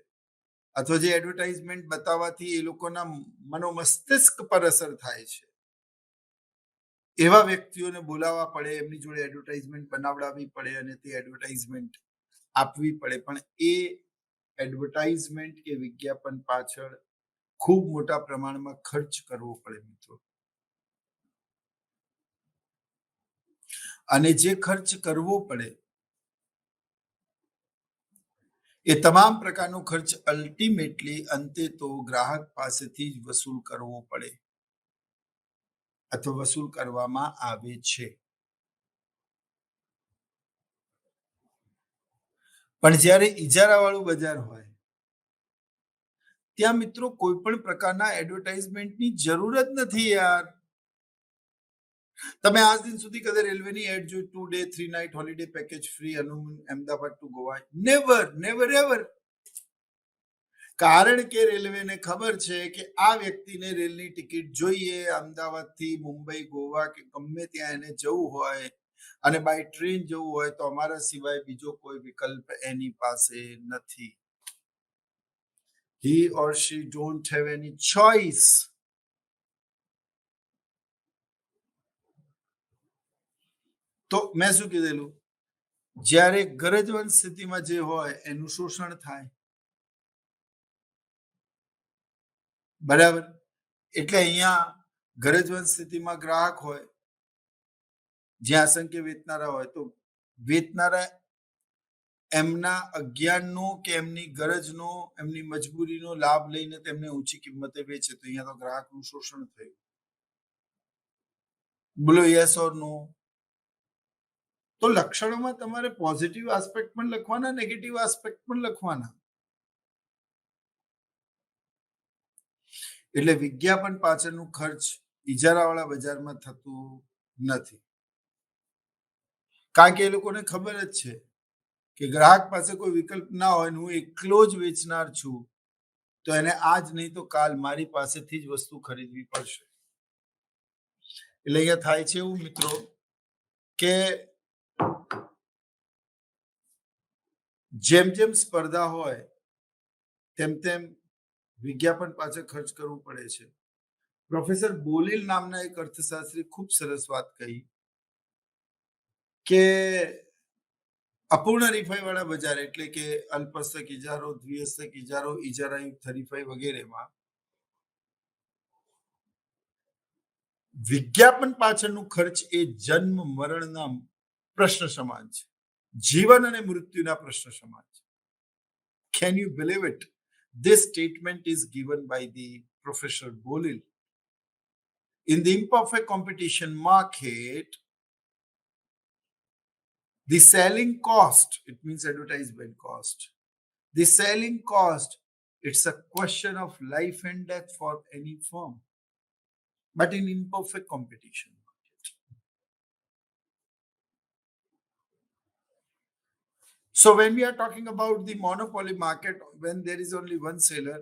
અથવા જે એડવર્ટાઇઝમેન્ટ બતાવવાથી એ લોકોના મનોમસ્તિષ્ક પર અસર થાય છે, એવા વ્યક્તિઓને બોલાવવા પડે, એમની જોડે એડવર્ટાઇઝમેન્ટ બનાવડાવવી પડે અને તે એડવર્ટાઇઝમેન્ટ આપવી પડે. પણ એ એડવર્ટાઇઝમેન્ટ કે વિજ્ઞાપન પાછળ ખૂબ મોટા પ્રમાણમાં ખર્ચ કરવો પડે મિત્રો. અને જે ખર્ચ કરવો પડે એ તમામ પ્રકારનો ખર્ચ અલ્ટિમેટલી અંતે તો ગ્રાહક પાસેથી જ વસૂલ કરવો પડે અથવા વસૂલ કરવામાં આવે છે. પણ જ્યારે ઇજારાવાળું બજાર હોય ત્યાં મિત્રો કોઈ પણ પ્રકારના એડવર્ટાઇઝમેન્ટની જરૂર જ નથી યાર. તમે આજ દિન સુધી કદે રેલવેની એડ જોઈ, 2 day 3 night holiday package free Ahmedabad to Goa? Never, never ever. કારણ કે રેલવેને ખબર છે કે આ વ્યક્તિને રેલની ટિકિટ જોઈએ, અમદાવાદથી મુંબઈ, ગોવા કે ગમે ત્યાં એને જવું હોય અને બાય ટ્રેન જવું હોય તો અમારા સિવાય બીજો કોઈ વિકલ્પ એની પાસે નથી. He or she don't have any choice. તો મેં શું કીધેલું, જ્યારે ગરજવંત સ્થિતિમાં જે હોય એનું શોષણ થાય, બરાબર. એટલે અહીંયા ગરજવંત સ્થિતિમાં ગ્રાહક હોય, જ્યાં અસંખ્ય વેચનારા હોય, તો વેચનારા એમના અજ્ઞાનનો કે એમની ગરજનો, એમની મજબૂરીનો લાભ લઈને તેમને ઊંચી કિંમતે વેચે, તો અહીંયા તો ગ્રાહકનું શોષણ થયું. બોલો યસ ઓર નો? તો લક્ષણોમાં તમારે પોઝિટિવ આસ્પેક્ટ પણ લખવાના, નેગેટિવ આસ્પેક્ટ પણ લખવાના. એટલે વિજ્ઞાપન પાછળનું ખર્ચ ઇજારાવાળા બજારમાં થતું નથી, કારણ કે એ લોકોને ખબર જ છે કે ગ્રાહક પાસે કોઈ વિકલ્પ ના હોય, હું એકલો જ વેચનાર છું, તો એને આજ નહીં તો કાલ મારી પાસેથી જ વસ્તુ ખરીદવી પડશે. એટલે અહીંયા થાય છે એવું મિત્રો કે જેમ જેમ સ્પર્ધા હોય તેમ તેમ વિજ્ઞાપન પાછળ ખર્ચ કરવું પડે છે. પ્રોફેસર બોલિલ નામના એક અર્થશાસ્ત્રી ખૂબ સરસ વાત કહી કે અપૂર્ણ હરીફાઈ વાળા બજાર એટલે કે અલ્પહસ્તક ઇજારો, દ્વિહસ્તક ઇજારો, ઇજારાયુક્ત હરીફાઈ વગેરેમાં વિજ્ઞાપન પાછળનું ખર્ચ એ જન્મ મરણના પ્રશ્ન સમાન છે, જીવન અને મૃત્યુના પ્રશ્ન સમાન છે. Can you believe it? This statement is given by the Professor Bolil. In the imperfect competition market, the selling cost, it means advertisement cost, the selling cost, it's a question of life and death for any firm. But in imperfect competition market. So when we are talking about the monopoly market, when there is only one seller,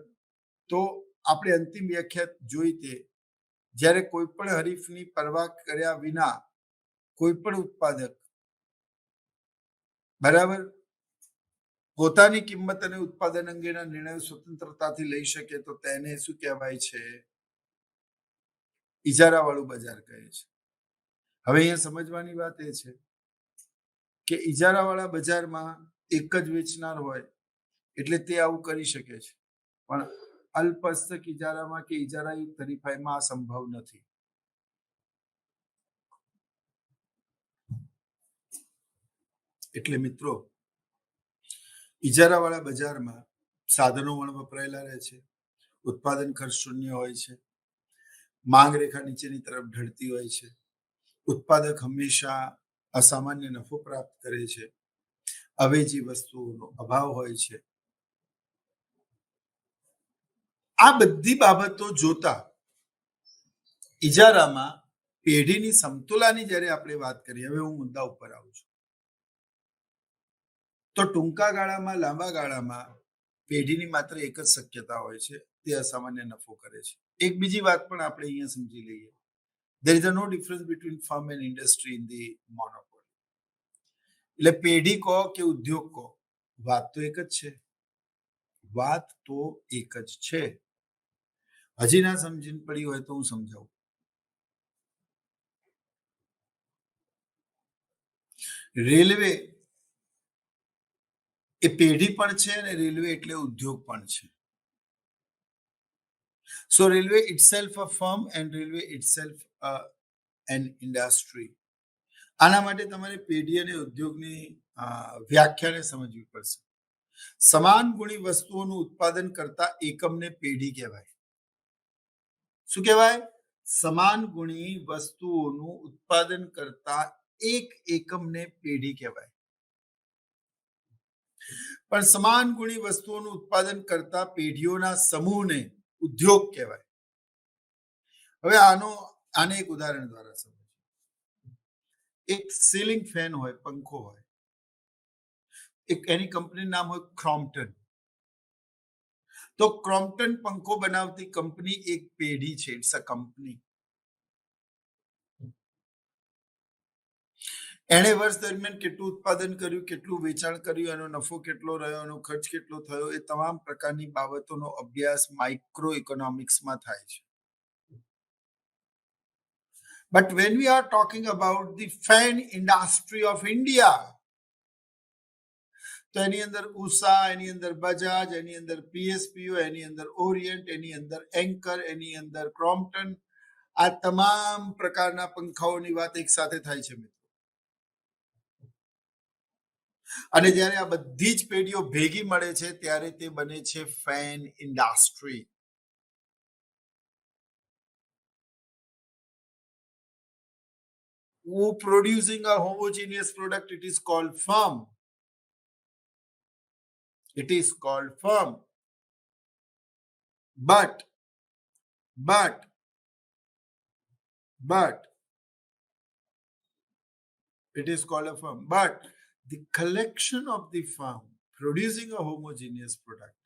તો આપણે અંતિમ વ્યાખ્યા જોઈ તે જ્યારે કોઈ પણ હરીફની પરવા કર્યા વિના કોઈ પણ ઉત્પાદક બરાબર. પોતાની કિંમત અને ઉત્પાદન અંગેના નિર્ણયો સ્વતંત્રતાથી લઈ શકે તો તેને શું કહેવાય છે? ઇજારાવાળું બજાર કહે છે. હવે અહીંયા સમજવાની વાત એ છે કે ઇજારાવાળા બજારમાં એક જ વેચનાર હોય એટલે તે આવું કરી શકે છે, પણ અલ્પહસ્તક ઇજારામાં કે ઇજારાયુક્ત હરીફાઈમાં આ સંભવ નથી. એટલે મિત્રો, ઇજારાવાળા બજારમાં સાધનો પણ વપરાયેલા રહે છે, ઉત્પાદન ખર્ચ શૂન્ય હોય છે, માંગ રેખા નીચેની તરફ ઢળતી હોય છે, ઉત્પાદક હંમેશા અસામાન્ય નફો પ્રાપ્ત કરે છે, અવેજી વસ્તુઓનો અભાવ હોય છે. આ બધી બાબતો જોતા ઇજારામાં પેઢીની સમતુલાની જ્યારે આપણે વાત કરીએ, હવે હું મુદ્દા ઉપર આવું છું, તો ટૂંકા ગાળામાં, લાંબા ગાળામાં પેઢીની માત્ર એક જ શક્યતા હોય છે, તે અસામાન્ય નફો કરે છે. એક બીજી વાત પણ આપણે અહીંયા સમજી લઈએ. There is no difference between firm and industry in the monopoly. એટલે પેઢી કહો કે ઉદ્યોગ કહો, વાત તો એક જ છે. વાત તો એક જ છે. હજી ના સમજીને પડી હોય તો હું સમજાવું. રેલવે એ પેઢી પણ છે અને રેલવે એટલે ઉદ્યોગ પણ છે. So railway itself a firm and railway itself an industry. આના માટે તમારે પેઢી અને ઉદ્યોગની વ્યાખ્યાને સમજવી પડશે. સમાન ગુણી વસ્તુઓનું ઉત્પાદન કરતા એકમને પેઢી કહેવાય. શું કહેવાય? સમાન ગુણી વસ્તુઓનું ઉત્પાદન કરતા એક એકમને પેઢી કહેવાય. પણ સમાન ગુણી વસ્તુઓનું ઉત્પાદન કરતા પેઢીઓના સમૂહને ઉદ્યોગ કહેવાય. હવે આને એક ઉદાહરણ દ્વારા સમજો. એક સીલિંગ ફેન હોય, પંખો હોય, એક એની કંપનીનું નામ હોય ક્રોમ્પ્ટન. તો ક્રોમ્પ્ટન પંખો બનાવતી કંપની એક પેઢી છે, ઇટ્સ અ કંપની. એણે વર્ષ દરમિયાન કેટલું ઉત્પાદન કર્યું, કેટલું વેચાણ કર્યું, એનો નફો કેટલો રહ્યો, એનો ખર્ચ કેટલો થયો, એ તમામ પ્રકારની બાબતોનો અભ્યાસ માઇક્રો ઇકોનોમિક્સમાં થાય છે. But when we are talking about the fan industry of India, તો એની અંદર ઉષા, એની અંદર બજાજ, એની અંદર પીએસપીઓ, એની અંદર ઓરિયન્ટ, એની અંદર એન્કર, એની અંદર ક્રોમ્પ્ટન, આ તમામ પ્રકારના પંખાઓની વાત એક સાથે થાય છે મિત્રો. અને જ્યારે આ બધી જ પેઢીઓ ભેગી મળે છે ત્યારે તે બને છે fan industry. Producing a homogeneous product, it is called firm. It is called firm. But it is called a firm. But the collection of the firm producing a homogeneous product,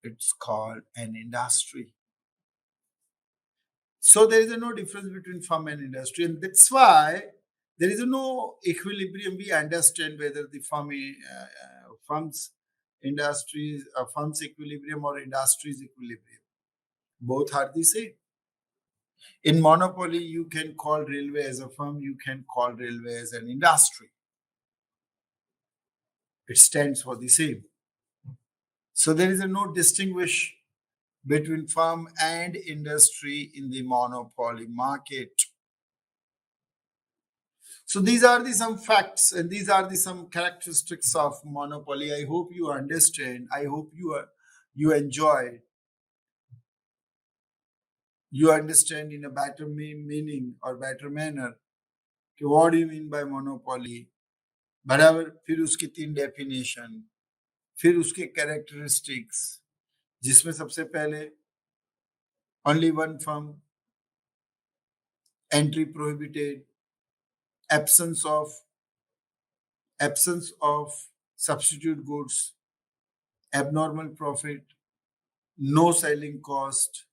it's called an industry. So there is no difference between firm and industry, and that's why there is no equilibrium. We understand whether the firm's industries, firm's equilibrium or industry's equilibrium. Both are the same. In monopoly, you can call railway as a firm, you can call railway as an industry. It stands for the same. So there is no distinguish between firm and industry in the monopoly market. So these are some facts and these are some characteristics of monopoly. I hope you understand. I hope you enjoy. You understand in a better meaning or better manner. What do you mean by monopoly? बराबर. फिर उसकी 3 definition, फिर उसके characteristics, जिसमें सबसे पहले only one firm, entry prohibited, absence of substitute goods, abnormal profit, no selling cost,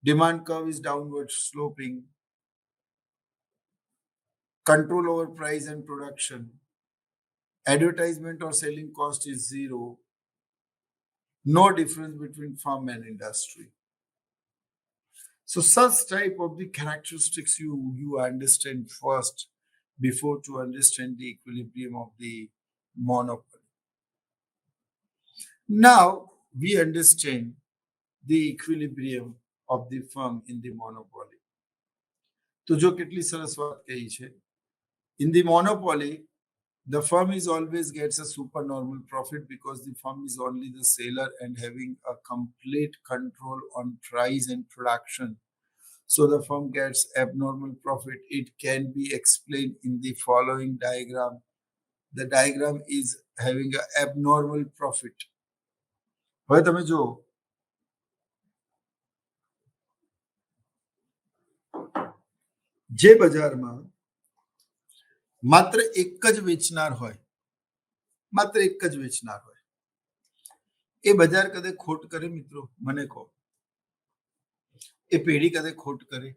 demand curve is downward sloping, control over price and production, advertisement or selling cost is zero, no difference between firm and industry. So such type of the characteristics you understand first before to understand the equilibrium of the monopoly. Now we understand the equilibrium of the firm in the monopoly. તો જો કેટલી સરસ વાત કહી છે. In the monopoly, the firm is always gets a supernormal profit because the firm is only the seller and having a complete control on price and production. So the firm gets abnormal profit. It can be explained in the following diagram. The diagram is having an abnormal profit. હવે તમે જો જે બજારમાં માત્ર એક જ વેચનાર હોય, માત્ર એક જ વેચનાર હોય, એ બજાર કદે ખોટ કરે મિત્રો? મને કહો, એ પેઢી કદે ખોટ કરે?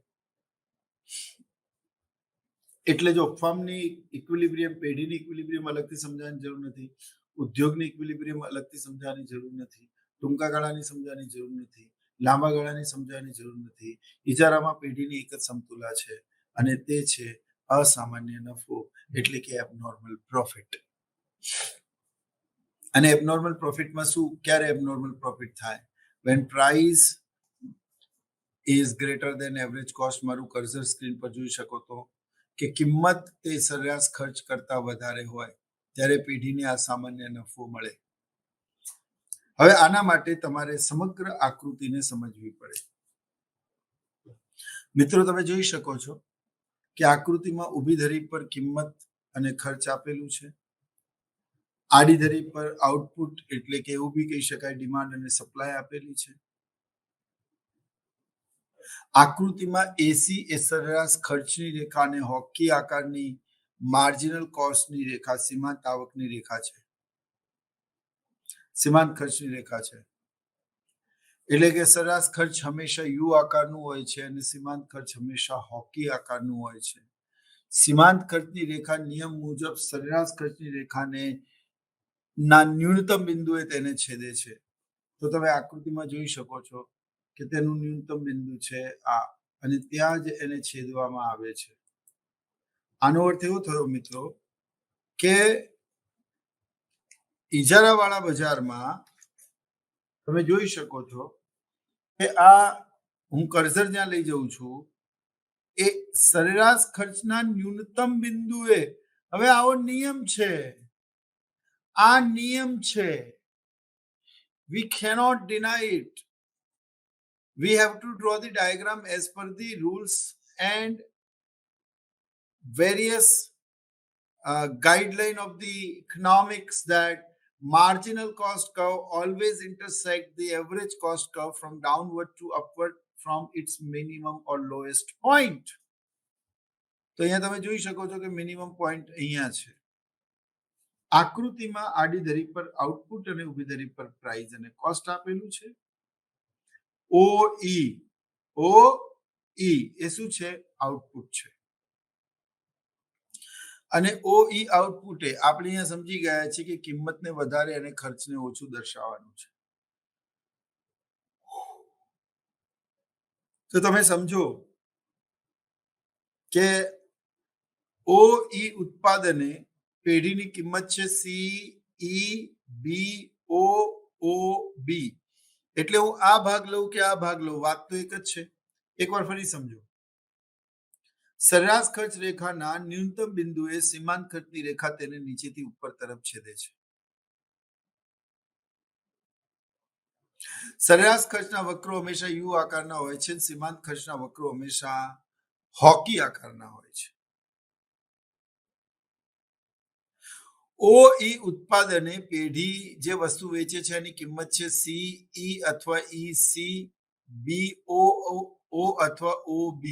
એટલે જો ફર્મની ઇક્વિલિબ્રિયમ, પેઢીની ઇક્વિલિબ્રિયમ અલગથી સમજાવવાની જરૂર નથી, ઉદ્યોગની ઇક્વિલિબ્રિયમ અલગથી સમજાવવાની જરૂર નથી, ટૂંકા ગાળાની સમજાવવાની જરૂર નથી, લાંબા ગાળાની સમજાવવાની જરૂર નથી. ઇજારામાં પેઢીની એક જ સમતુલા છે અને તે છે અસામાન્ય નફો, એટલે કે એબનોર્મલ પ્રોફિટ. અને એબનોર્મલ પ્રોફિટમાં શું, ક્યારે એબનોર્મલ પ્રોફિટ થાય? When price is greater than average cost. મારું કર્સર સ્ક્રીન પર જોઈ શકો તો કે કિંમત તે સરેરાશ ખર્ચ કરતા વધારે હોય ત્યારે પેઢીને આ સામાન્ય નફો મળે. હવે આના માટે તમારે સમગ્ર આકૃતિને સમજવી પડે. મિત્રો તમે જોઈ શકો છો કે આકૃતિમાં ઊભી ધરી પર કિંમત અને ખર્ચ આપેલું છે, આડી ધરી પર આઉટપુટ એટલે કે એવું બી કહી શકાય ડિમાન્ડ અને સપ્લાય આપેલી છે. આકૃતિમાં એસી એ સરેરાશ ખર્ચની રેખા અને હોકી આકારની માર્જિનલ કોસ્ટની રેખા સીમાંત આવકની રેખા છે, સીમાંત ખર્ચની રેખા છે. એટલે કે સરેરાશ ખર્ચ હંમેશા યુ આકારનું હોય છે અને સીમાંત ખર્ચ હંમેશા હોકી આકારનું હોય છે. સીમાંત ખર્ચની રેખા નિયમ મુજબ સરેરાશ ખર્ચની રેખાને ના ન્યૂનતમ બિંદુએ તેને છેદે છે. તો તમે આકૃતિમાં જોઈ શકો છો કે તેનું ન્યૂનતમ બિંદુ છે આ, અને ત્યાં જ એને છેદવામાં આવે છે. આનો અર્થ એવો થયો મિત્રો કે ઇજારાવાળા બજારમાં તમે જોઈ શકો છો કે આ હું કર્સર જ્યાં લઈ જઉં છું એ સરેરાશ ખર્ચના ન્યૂનતમ બિંદુએ. હવે આવો નિયમ છે, આ નિયમ છે. We cannot deny it. We have to draw the diagram as per the rules and various guideline of the economics that marginal cost curve always intersect the average cost curve from downward to upward from its minimum or lowest point. તો અહીંયા તમે જોઈ શકો છો કે minimum point અહીંયા છે. આકૃતિમાં આડી ધરી પર આઉટપુટ અને ઊભી ધરી પર પ્રાઇસ અને કોસ્ટ આપેલું છે. OE એ શું છે? આઉટપુટ છે. અને OE આઉટપુટ આપણે અહીંયા સમજી ગયા છે કે કિંમતને વધારે અને ખર્ચને ઓછું દર્શાવવાનું છે. તો તમે સમજો કે OE ઉત્પાદને પેઢીની કિંમત છે CEBOOB. એટલે હું આ ભાગ લઉં કે આ ભાગ લઉં, વાત તો એક જ છે. એકવાર ફરી સમજો. સરેરાશ ખર્ચ રેખાના ન્યૂનતમ બિંદુએ સીમાંત ખર્ચની રેખા તેને નીચેથી ઉપર તરફ છેદે છે. સરેરાશ ખર્ચના વક્રો હંમેશા યુ આકારના હોય છે, સીમાંત ખર્ચના વક્રો હંમેશા હોકી આકારના હોય છે. OE ઉત્પાદને પેઢી જે વસ્તુ વેચે છે એની કિંમત છે CE અથવા EC, BOO અથવા OB.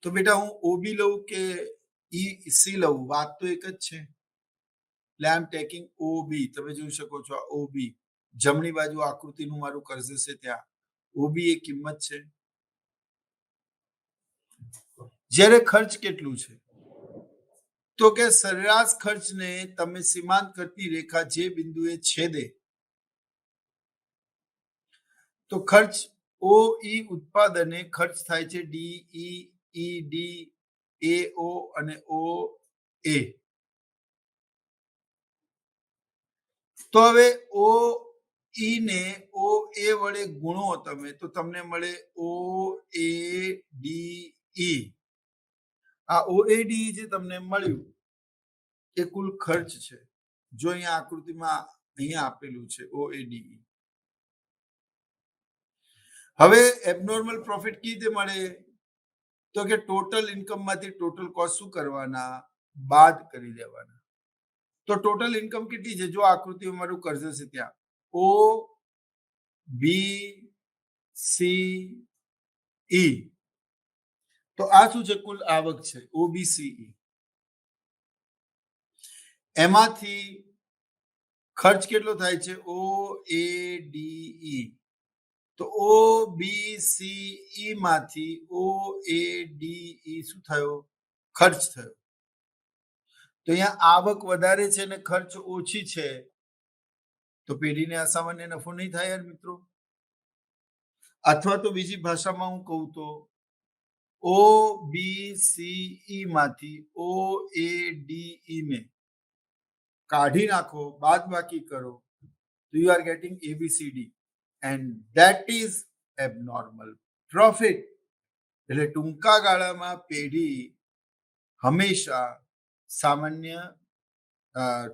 તો બેટા હું OB લઉં કે EC લઉં, વાત તો એક જ છે. એટલે આઈ એમ ટેકિંગ OB. તમે જોઈ શકો છો આ OB. જમણી બાજુ આકૃતિનું મારું કર્સર છે ત્યાં OB એ કિંમત છે. જ્યારે ખર્ચ કેટલું છે? તો કે સરેરાશ ખર્ચને તમે સીમાંત ખર્ચની રેખા જે બિંદુએ છેદે તો ખર્ચ ઓ ઈ ઉત્પાદને ખર્ચ થાય છે ડી એ ઓ અને ઓ એ. તો હવે ઓ ઈ ને ઓ એ વડે ગુણો તમે તો તમને મળે ઓ એ ડી ઈ. આ ઓ એ ડી જે તમને મળ્યું એ કુલ ખર્ચ છે. જો અહીંયા આકૃતિમાં અહીંયા આપેલું છે ઓ એ ડી ઈ. હવે એબનોર્મલ પ્રોફિટ કેવી રીતે મળે તો કે ટોટલ ઇન્કમ માંથી ટોટલ કોસ્ટ શું કરવાના બાદ કરી દેવાના. તો ટોટલ ઇન્કમ કેટલી છે જો આકૃતિમાં મારું કર્સર છે ત્યાં ઓ બી સી ઈ. તો આ શું છે કુલ આવક છે ઓબીસીઈ. એમાંથી ખર્ચ કેટલો થાય છે ઓ એ ડી ઈ. તો ઓ બી સી ઈ માંથી ઓ એ ડી ઈ શું થયો ખર્ચ થયો. તો અહીંયા આવક વધારે છે અને ખર્ચ ઓછી છે તો પેઢીને અસામાન્ય નફો નહીં થાય યાર મિત્રો. અથવા તો બીજી ભાષામાં હું કહું તો ઓ બી સી ઈ માંથી ઓ એ ડી ઈ ને કાઢી નાખો બાદબાકી કરો તો you are getting A B C D and that is abnormal profit. એટલે ટૂંકા ગાળામાં પેઢી હંમેશા સામાન્ય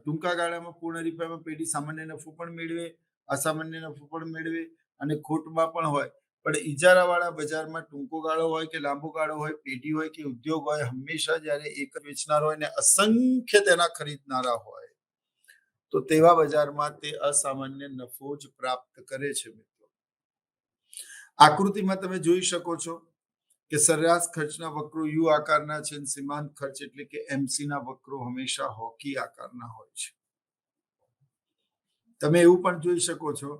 ટૂંકા ગાળામાં પૂર્ણ રીફાઈમાં પેઢી સામાન્ય નફો પણ મેળવે અસામાન્ય નફો પણ મેળવે અને ખોટમાં પણ હોય. પણ ઇજારાવાળા બજારમાં ટૂંકો ગાળો હોય કે લાંબો ગાળો હોય પેઢી હોય કે ઉદ્યોગ હોય હંમેશા જ્યારે એક વેચનાર હોય ને અસંખ્ય તેના ખરીદનારા હોય તો તેવા બજારમાં તે અસામાન્ય નફો જ પ્રાપ્ત કરે છે મિત્રો. આકૃતિમાં તમે જોઈ શકો છો કે સરેરાશ ખર્ચના વક્રો યુ આકારના છે અને સીમાંત ખર્ચ એટલે કે એમસી ના વક્રો હંમેશા હોકી આકારના હોય છે. તમે એવું પણ જોઈ શકો છો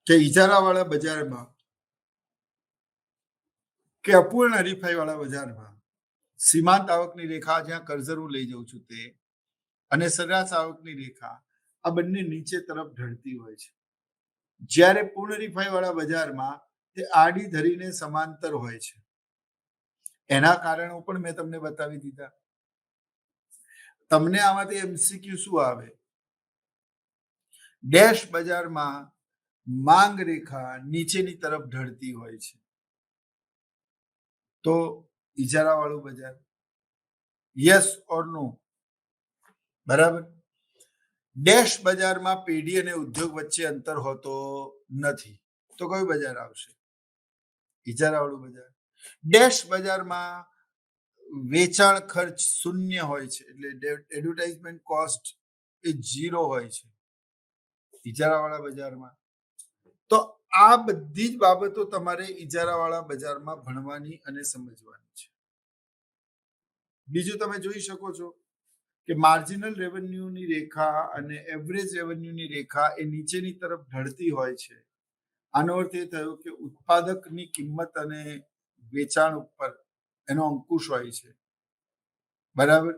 કે ઇજારાવાળા બજારમાં કે અપૂર્ણ હરીફાઈ વાળા બજારમાં સીમાંત આવકની રેખા જ્યાં કર્સર હું લઈ જાઉં છું તે અને સરેરાશ આવકની રેખા આ બંને નીચે તરફ ઢળતી હોય છે. જ્યારે પૂર્ણ હરીફાઈ વાળા બજારમાં તે આડી ધરીને સમાંતર હોય છે. એના કારણો પણ મેં તમને બતાવી દીધા. તમને આમાંથી એમસીક્યુ શું આવે ડેશ બજારમાં માંગ રેખા નીચેની તરફ ઢળતી હોય છે તો ઇજારા વાળું બજાર યસ ઓર નો બરાબર. ડેશ બજારમાં પેઢી અને ઉદ્યોગ વચ્ચે અંતર હોતો નથી તો કયું બજાર આવશે ઇજારા વાળું બજાર. ડેશ બજારમાં વેચાણ ખર્ચ શૂન્ય હોય છે એટલે એડવર્ટાઇઝમેન્ટ કોસ્ટ એ 0 હોય છે ઇજારાવાળા બજારમાં. તો આ બધી જ બાબતો તમારે ઇજારાવાળા બજારમાં ભણવાની અને સમજવાની છે. બીજું તમે જોઈ શકો છો કે માર્જિનલ રેવન્યુની રેખા અને એવરેજ રેવન્યુની રેખા એ નીચેની તરફ ઢળતી હોય છે. આનો અર્થ એ થયો કે ઉત્પાદકની કિંમત અને વેચાણ ઉપર એનો અંકુશ હોય છે બરાબર.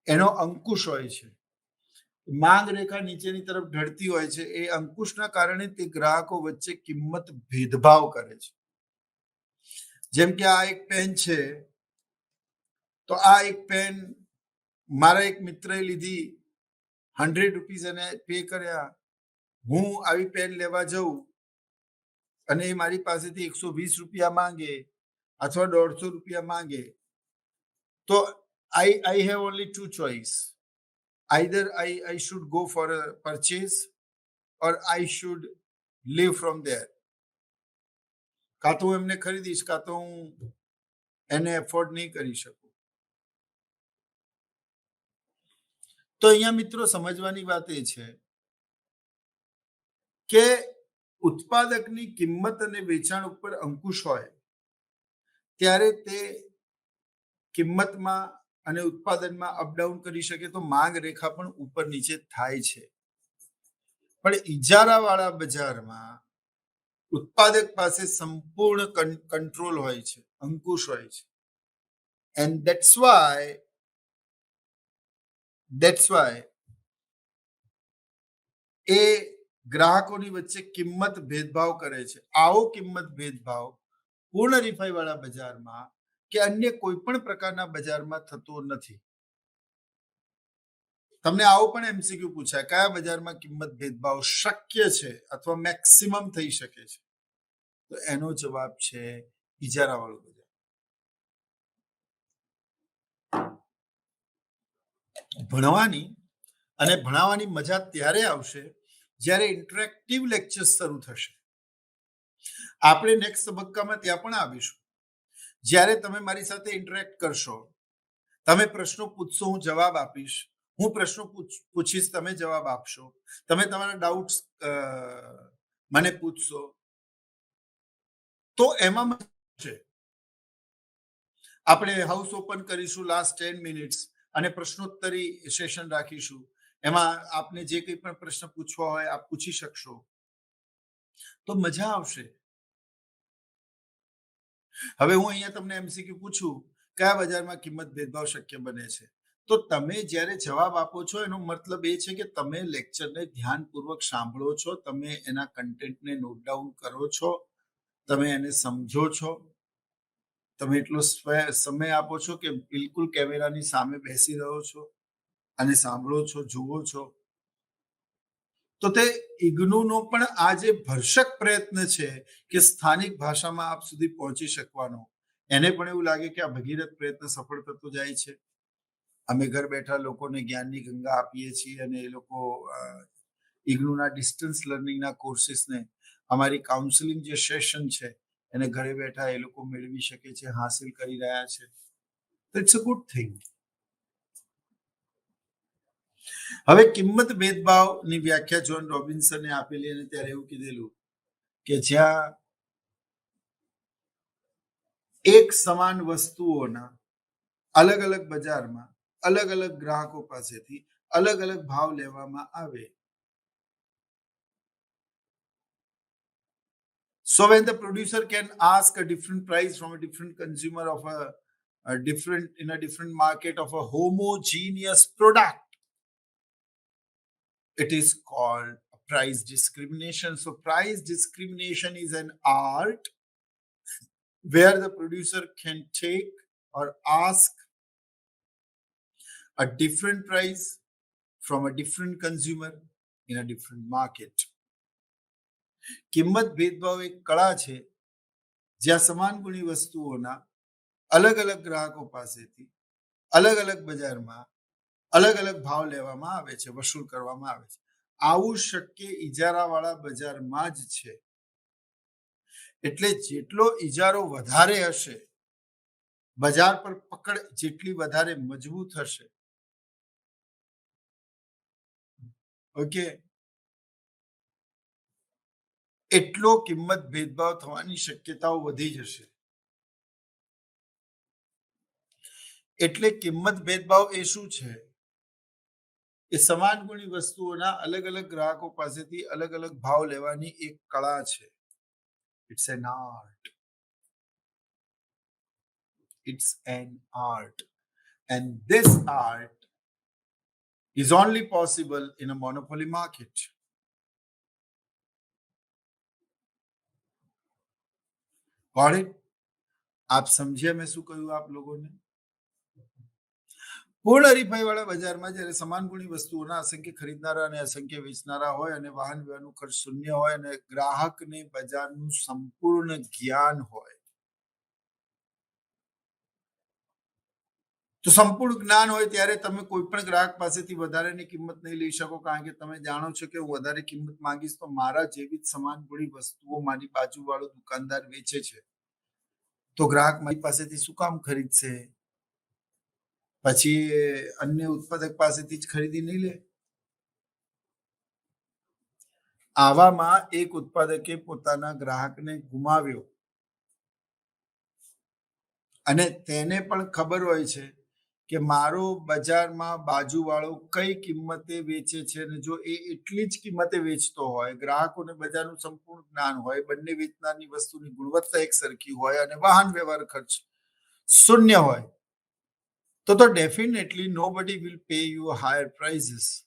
એનો અંકુશ હોય છે. માંગ રેખા નીચેની તરફ ઢળતી હોય છે એ અંકુશના કારણે તે ગ્રાહકો વચ્ચે કિંમત ભેદભાવ કરે છે. જેમ કે આ એક પેન છે તો આ એક પેન મારા એક મિત્રએ લીધી 100 રૂપીસ એને પે કર્યા. હું આવી પેન લેવા જઉં અને એ મારી પાસેથી 120 રૂપિયા માંગે અથવા 150 રૂપિયા માંગે તો I have only two choice. Either I should go for a purchase or I should live from there. કાં તો હું એમને ખરીદીશ કાં તો હું એને એફોર્ડ નહીં કરી શકું. તો અહીંયા મિત્રો સમજવાની વાત એ છે કે ઉત્પાદકની કિંમત અને વેચાણ ઉપર અંકુશ હોય ત્યારે તે કિંમતમાં અને ઉત્પાદનમાં અપડાઉન કરી શકે તો માંગ રેખા પણ ઉપર નીચે થાય છે. પણ ઇજારાવાળા બજારમાં ઉત્પાદક પાસે સંપૂર્ણ કંટ્રોલ હોય છે અંકુશ હોય છે એન્ડ that's why એ ગ્રાહકોની વચ્ચે કિંમત ભેદભાવ કરે છે. આવો કિંમત ભેદભાવ પૂર્ણ હરીફાઈ વાળા બજારમાં કે અન્ય કોઈ પણ પ્રકારના બજારમાં થતો નથી. તમને આવો પણ એમસીક્યુ પૂછાય, કયા બજારમાં કિંમત ભેદભાવ શક્ય છે અથવા મેક્સિમમ થઈ શકે છે? તો એનો જવાબ છે ઇજારા વાળું બજાર. ભણવાની અને ભણાવવાની મજા ત્યારે આવશે જ્યારે ઇન્ટરેક્ટિવ લેક્ચર્સ શરૂ થશે. આપણે નેક્સ્ટ તબક્કામાં ત્યાં પણ આવીશું. જ્યારે તમે મારી સાથે ઇન્ટરેક્ટ કરશો, તમે પ્રશ્નો પૂછશો, હું જવાબ આપીશ, હું પ્રશ્નો પૂછીશ, તમે જવાબ આપશો, તમે તમારા ડાઉટ્સ મને પૂછશો, તો એમાં છે આપણે હાઉસ ઓપન કરીશું લાસ્ટ 10 મિનિટ્સ અને પ્રશ્નોત્તરી સેશન રાખીશું. એમાં આપને જે કંઈ પણ પ્રશ્ન પૂછવા હોય આપ પૂછી શકશો, તો મજા આવશે. હવે હું અહીંયા તમને એમસીક્યુ પૂછું, કયા બજારમાં કિંમત ભેદભાવ શક્ય બને છે, તો તમે જ્યારે જવાબ આપો છો એનો મતલબ એ છે કે તમે લેક્ચરને ધ્યાનપૂર્વક સાંભળો છો, તમે એના કન્ટેન્ટને નોટ ડાઉન કરો છો, તમે એને સમજો છો, તમે એટલો સમય આપો છો કે બિલકુલ કેમેરાની સામે બેસી રહ્યો છો અને સાંભળો છો, જુઓ છો. તો તે ઇગ્નુનો પણ આ જે ભરસક પ્રયત્ન છે કે સ્થાનિક ભાષામાં આપ સુધી પહોંચી શકવાનો, એને પણ એવું લાગે કે આ ભગીરથ પ્રયત્ન સફળ થતો જાય છે. અમે ઘર બેઠા લોકોને જ્ઞાનની ગંગા આપીએ છીએ અને એ લોકો ઇગ્નુના ડિસ્ટન્સ લર્નિંગના કોર્સિસને, અમારી કાઉન્સેલિંગ જે સેશન છે એને ઘરે બેઠા એ લોકો મેળવી શકે છે, હાસિલ કરી રહ્યા છે. It's a good thing. હવે કિંમત ભેદભાવની વ્યાખ્યા જ્હોન રોબિન્સને આપેલી અને ત્યારે એવું કીધેલું કે જ્યાં એક સમાન વસ્તુઓના અલગ અલગ બજારમાં અલગ અલગ ગ્રાહકો પાસેથી અલગ અલગ ભાવ લેવામાં આવે. So when the producer can ask a different price from a different consumer of a different market of a homogeneous product, it is called price discrimination. So price discrimination is an art where the producer can take or ask a different price from a different consumer in a different market. કિંમત ભેદભાવ એક કળા છે જ્યાં સમાન ગુણી વસ્તુઓના અલગ અલગ ગ્રાહકો પાસેથી અલગ અલગ બજારમાં અલગ અલગ ભાવ લેવામાં આવે છે, વસૂલ કરવામાં આવે છે. આવું શક્ય ઇજારાવાળા બજારમાં જ છે. એટલે જેટલો ઇજારો વધારે હશે, બજાર પર પકડ જેટલી વધારે મજબૂત હશે, ઓકે, એટલો કિંમત ભેદભાવ થવાની શક્યતાઓ વધી જશે. એટલે કિંમત ભેદભાવ એ શું છે? એ સમાન ગુણી વસ્તુઓના અલગ અલગ ગ્રાહકો પાસેથી અલગ અલગ ભાવ લેવાની એક કળા છે. It's an art. It's an art. And this art is only possible in a monopoly market. Got it? આપ સમજ્યા મેં શું કહ્યું આપ લોકોને? પૂર્ણ હરીફાઈ વાળા બજારમાં જ્યારે સમાન ગુણી વસ્તુઓના અસંખ્ય ખરીદનારા અને અસંખ્ય વેચનારા હોય અને વાહન વ્યવહારનું ખર્ચ શૂન્ય હોય અને ગ્રાહકને બજારનું સંપૂર્ણ જ્ઞાન હોય, તો સંપૂર્ણ જ્ઞાન હોય ત્યારે તમે કોઈ પણ ગ્રાહક પાસેથી વધારેની કિંમત નહીં લઈ શકો, કારણ કે તમે જાણો છો કે હું વધારે કિંમત માંગીશ તો મારા જેવી જ સમાન ગુણી વસ્તુઓ મારી બાજુવાળો દુકાનદાર વેચે છે, તો ગ્રાહક મારી પાસેથી શું કામ ખરીદશે? પછી અન્ય ઉત્પાદક પાસેથી જ ખરીદી નહીં લે. આવામાં એક ઉત્પાદકે પોતાના ગ્રાહકને ગુમાવ્યો અને તેને પણ ખબર હોય છે કે મારો બજારમાં બાજુવાળો કઈ કિંમતે વેચે છે, અને જો એ એટલી જ કિંમતે વેચતો હોય, ગ્રાહકોને બજારનું સંપૂર્ણ જ્ઞાન હોય, બંને વેચનારની વસ્તુની ગુણવત્તા એક સરખી હોય અને વાહન વ્યવહાર ખર્ચ શૂન્ય હોય, તો definitely nobody will pay you higher prices.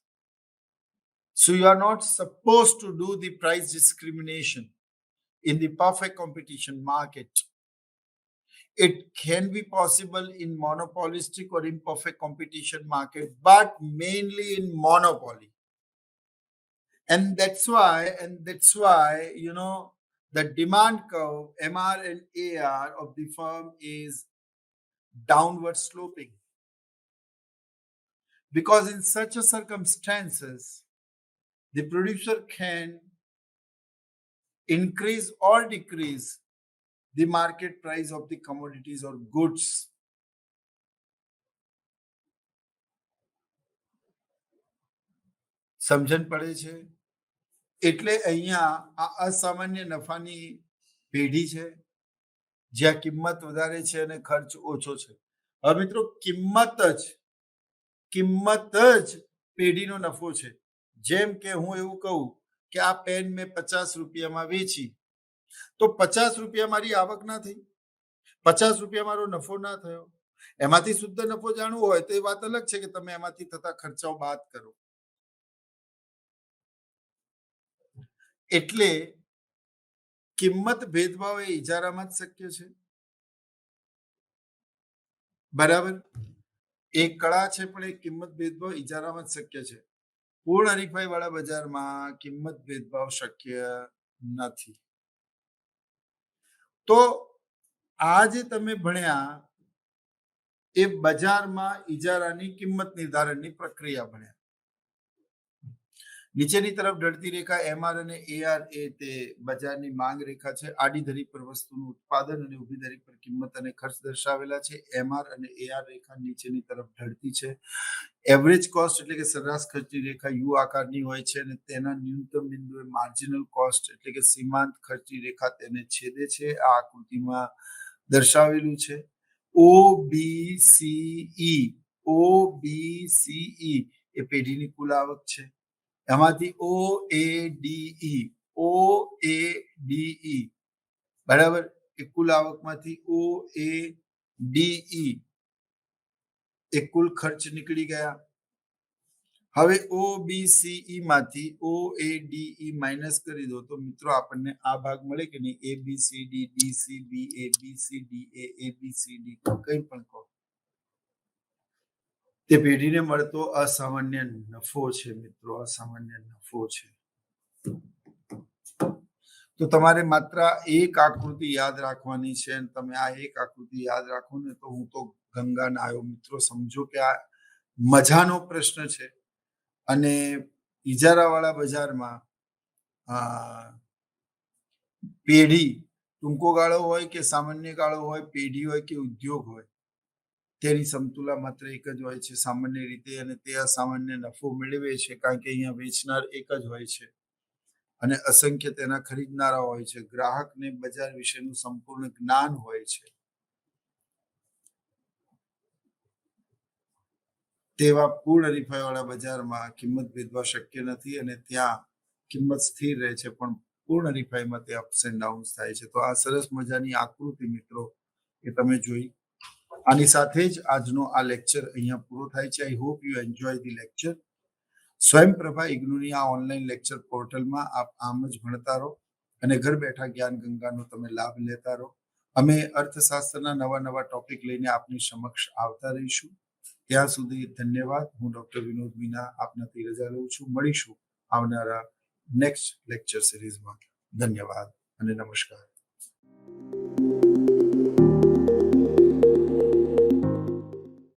So you are not supposed to do the price discrimination in the perfect competition market. It can be possible in monopolistic or imperfect competition market, but mainly in monopoly. And that's why, the demand curve, MR and AR of the firm is downward sloping. Because in such a circumstances, the producer can increase or decrease the market price of the commodities or goods. સમજણ પડે છે? એટલે અહીંયા આ અસામાન્ય નફાની પેઢી છે, જ્યાં કિંમત વધારે છે અને ખર્ચ ઓછો છે. હવે મિત્રો, કિંમત જ પેઢીનો નફો છે. જેમ કે હું એવું કહું કે આ પેન મેં 50 રૂપિયામાં વેચી, તો 50 રૂપિયા મારી આવક ના થઈ, 50 રૂપિયા મારો નફો ના થયો. એમાંથી શુદ્ધ નફો જાણવો હોય તો એ વાત અલગ છે કે તમે એમાંથી થતા ખર્ચાઓ બાદ કરો. એટલે કિંમત ભેદભાવ એ ઇજારામાં જ શક્ય છે. બરાબર? એક કળા છે, પણ એ કિંમત ભેદભાવ ઇજારામાં જ શક્ય છે. પૂર્ણ હરીફાઈ વાળા બજારમાં કિંમત ભેદભાવ શક્ય નથી. તો આ જે તમે ભણ્યા એ બજારમાં ઇજારાની કિંમત નિર્ધારણની પ્રક્રિયા ભણ્યા. નીચેની તરફ ઢળતી રેખા MR અને AR એ તે બજારની માંગ રેખા છે. આડી ધરી પર વસ્તુનું ઉત્પાદન અને ઊભી ધરી પર કિંમત અને ખર્ચ દર્શાવેલા છે. MR અને AR રેખા નીચેની તરફ ઢળતી છે. એવરેજ કોસ્ટ એટલે કે સરેરાશ ખર્ચની રેખા યુ આકારની હોય છે અને તેના ન્યૂનતમ બિંદુએ માર્જિનલ કોસ્ટ એટલે કે સીમાંત ખર્ચની રેખા તેને છેદે છે. આ આકૃતિમાં દર્શાવેલું છે. OBCE એ પેઢીની કુલ આવક છે. એમાંથી OADE બરાબર, એ કુલ આવકમાંથી OADE એ કુલ ખર્ચ નીકળી ગયા. હવે OBCE માંથી OADE માઇનસ કરી દો તો મિત્રો આપણને આ ભાગ મળે કે નહીં? ABCD, DCB, ABCD, ABCD, કંઈ પણ કહો, તે પેઢીને મળતો અસામાન્ય નફો છે મિત્રો, અસામાન્ય નફો છે. તો તમારે માત્ર એક આકૃતિ યાદ રાખવાની છે અને તમે આ એક આકૃતિ યાદ રાખો ને તો હું તો ગંગા નાયો. મિત્રો સમજો કે આ મજાનો પ્રશ્ન છે. અને ઇજારાવાળા બજારમાં પેઢી ટૂંકો ગાળો હોય કે સામાન્ય ગાળો હોય, પેઢી હોય કે ઉદ્યોગ હોય, તેની સમતુલા માત્ર એક જ હોય છે સામાન્ય રીતે, અને તે અસામાન્ય નફો મેળવે છે કારણ કે અહીંયા વેચનાર એક જ હોય છે અને અસંખ્ય તેના ખરીદનારા હોય છે. ગ્રાહકને બજાર વિશેનું સંપૂર્ણ જ્ઞાન હોય છે. તેવા પૂર્ણ હરીફાઈવાળા બજારમાં કિંમત ભેદભાવ શક્ય નથી અને ત્યાં કિંમત સ્થિર રહે છે, પણ પૂર્ણ હરીફાઈમાં તે અપ્સ એન્ડ ડાઉન્સ થાય છે. તો આ સરસ મજાની આકૃતિ મિત્રો એ તમે જોઈ. આની સાથે જ આજનો આ લેક્ચર અહીંયા પૂરો થાય છે. I hope you enjoy the lecture. Swayamprabha ઇગ્નુની આ ઓનલાઈન લેક્ચર પોર્ટલમાં આપ આમ જ ભણતા રહો અને ઘર બેઠા જ્ઞાન ગંગાનો તમે લાભ લેતા રહો. અમે અર્થશાસ્ત્રના નવા ટોપિક લઈને આપની સમક્ષ આવતા રહીશું. ત્યાં સુધી ધન્યવાદ. હું ડોક્ટર વિનોદ મીના આપનાથી રજા લઉં છું. મળીશું આવનારા નેક્સ્ટ લેક્ચર સિરીઝમાં. ધન્યવાદ અને નમસ્કાર.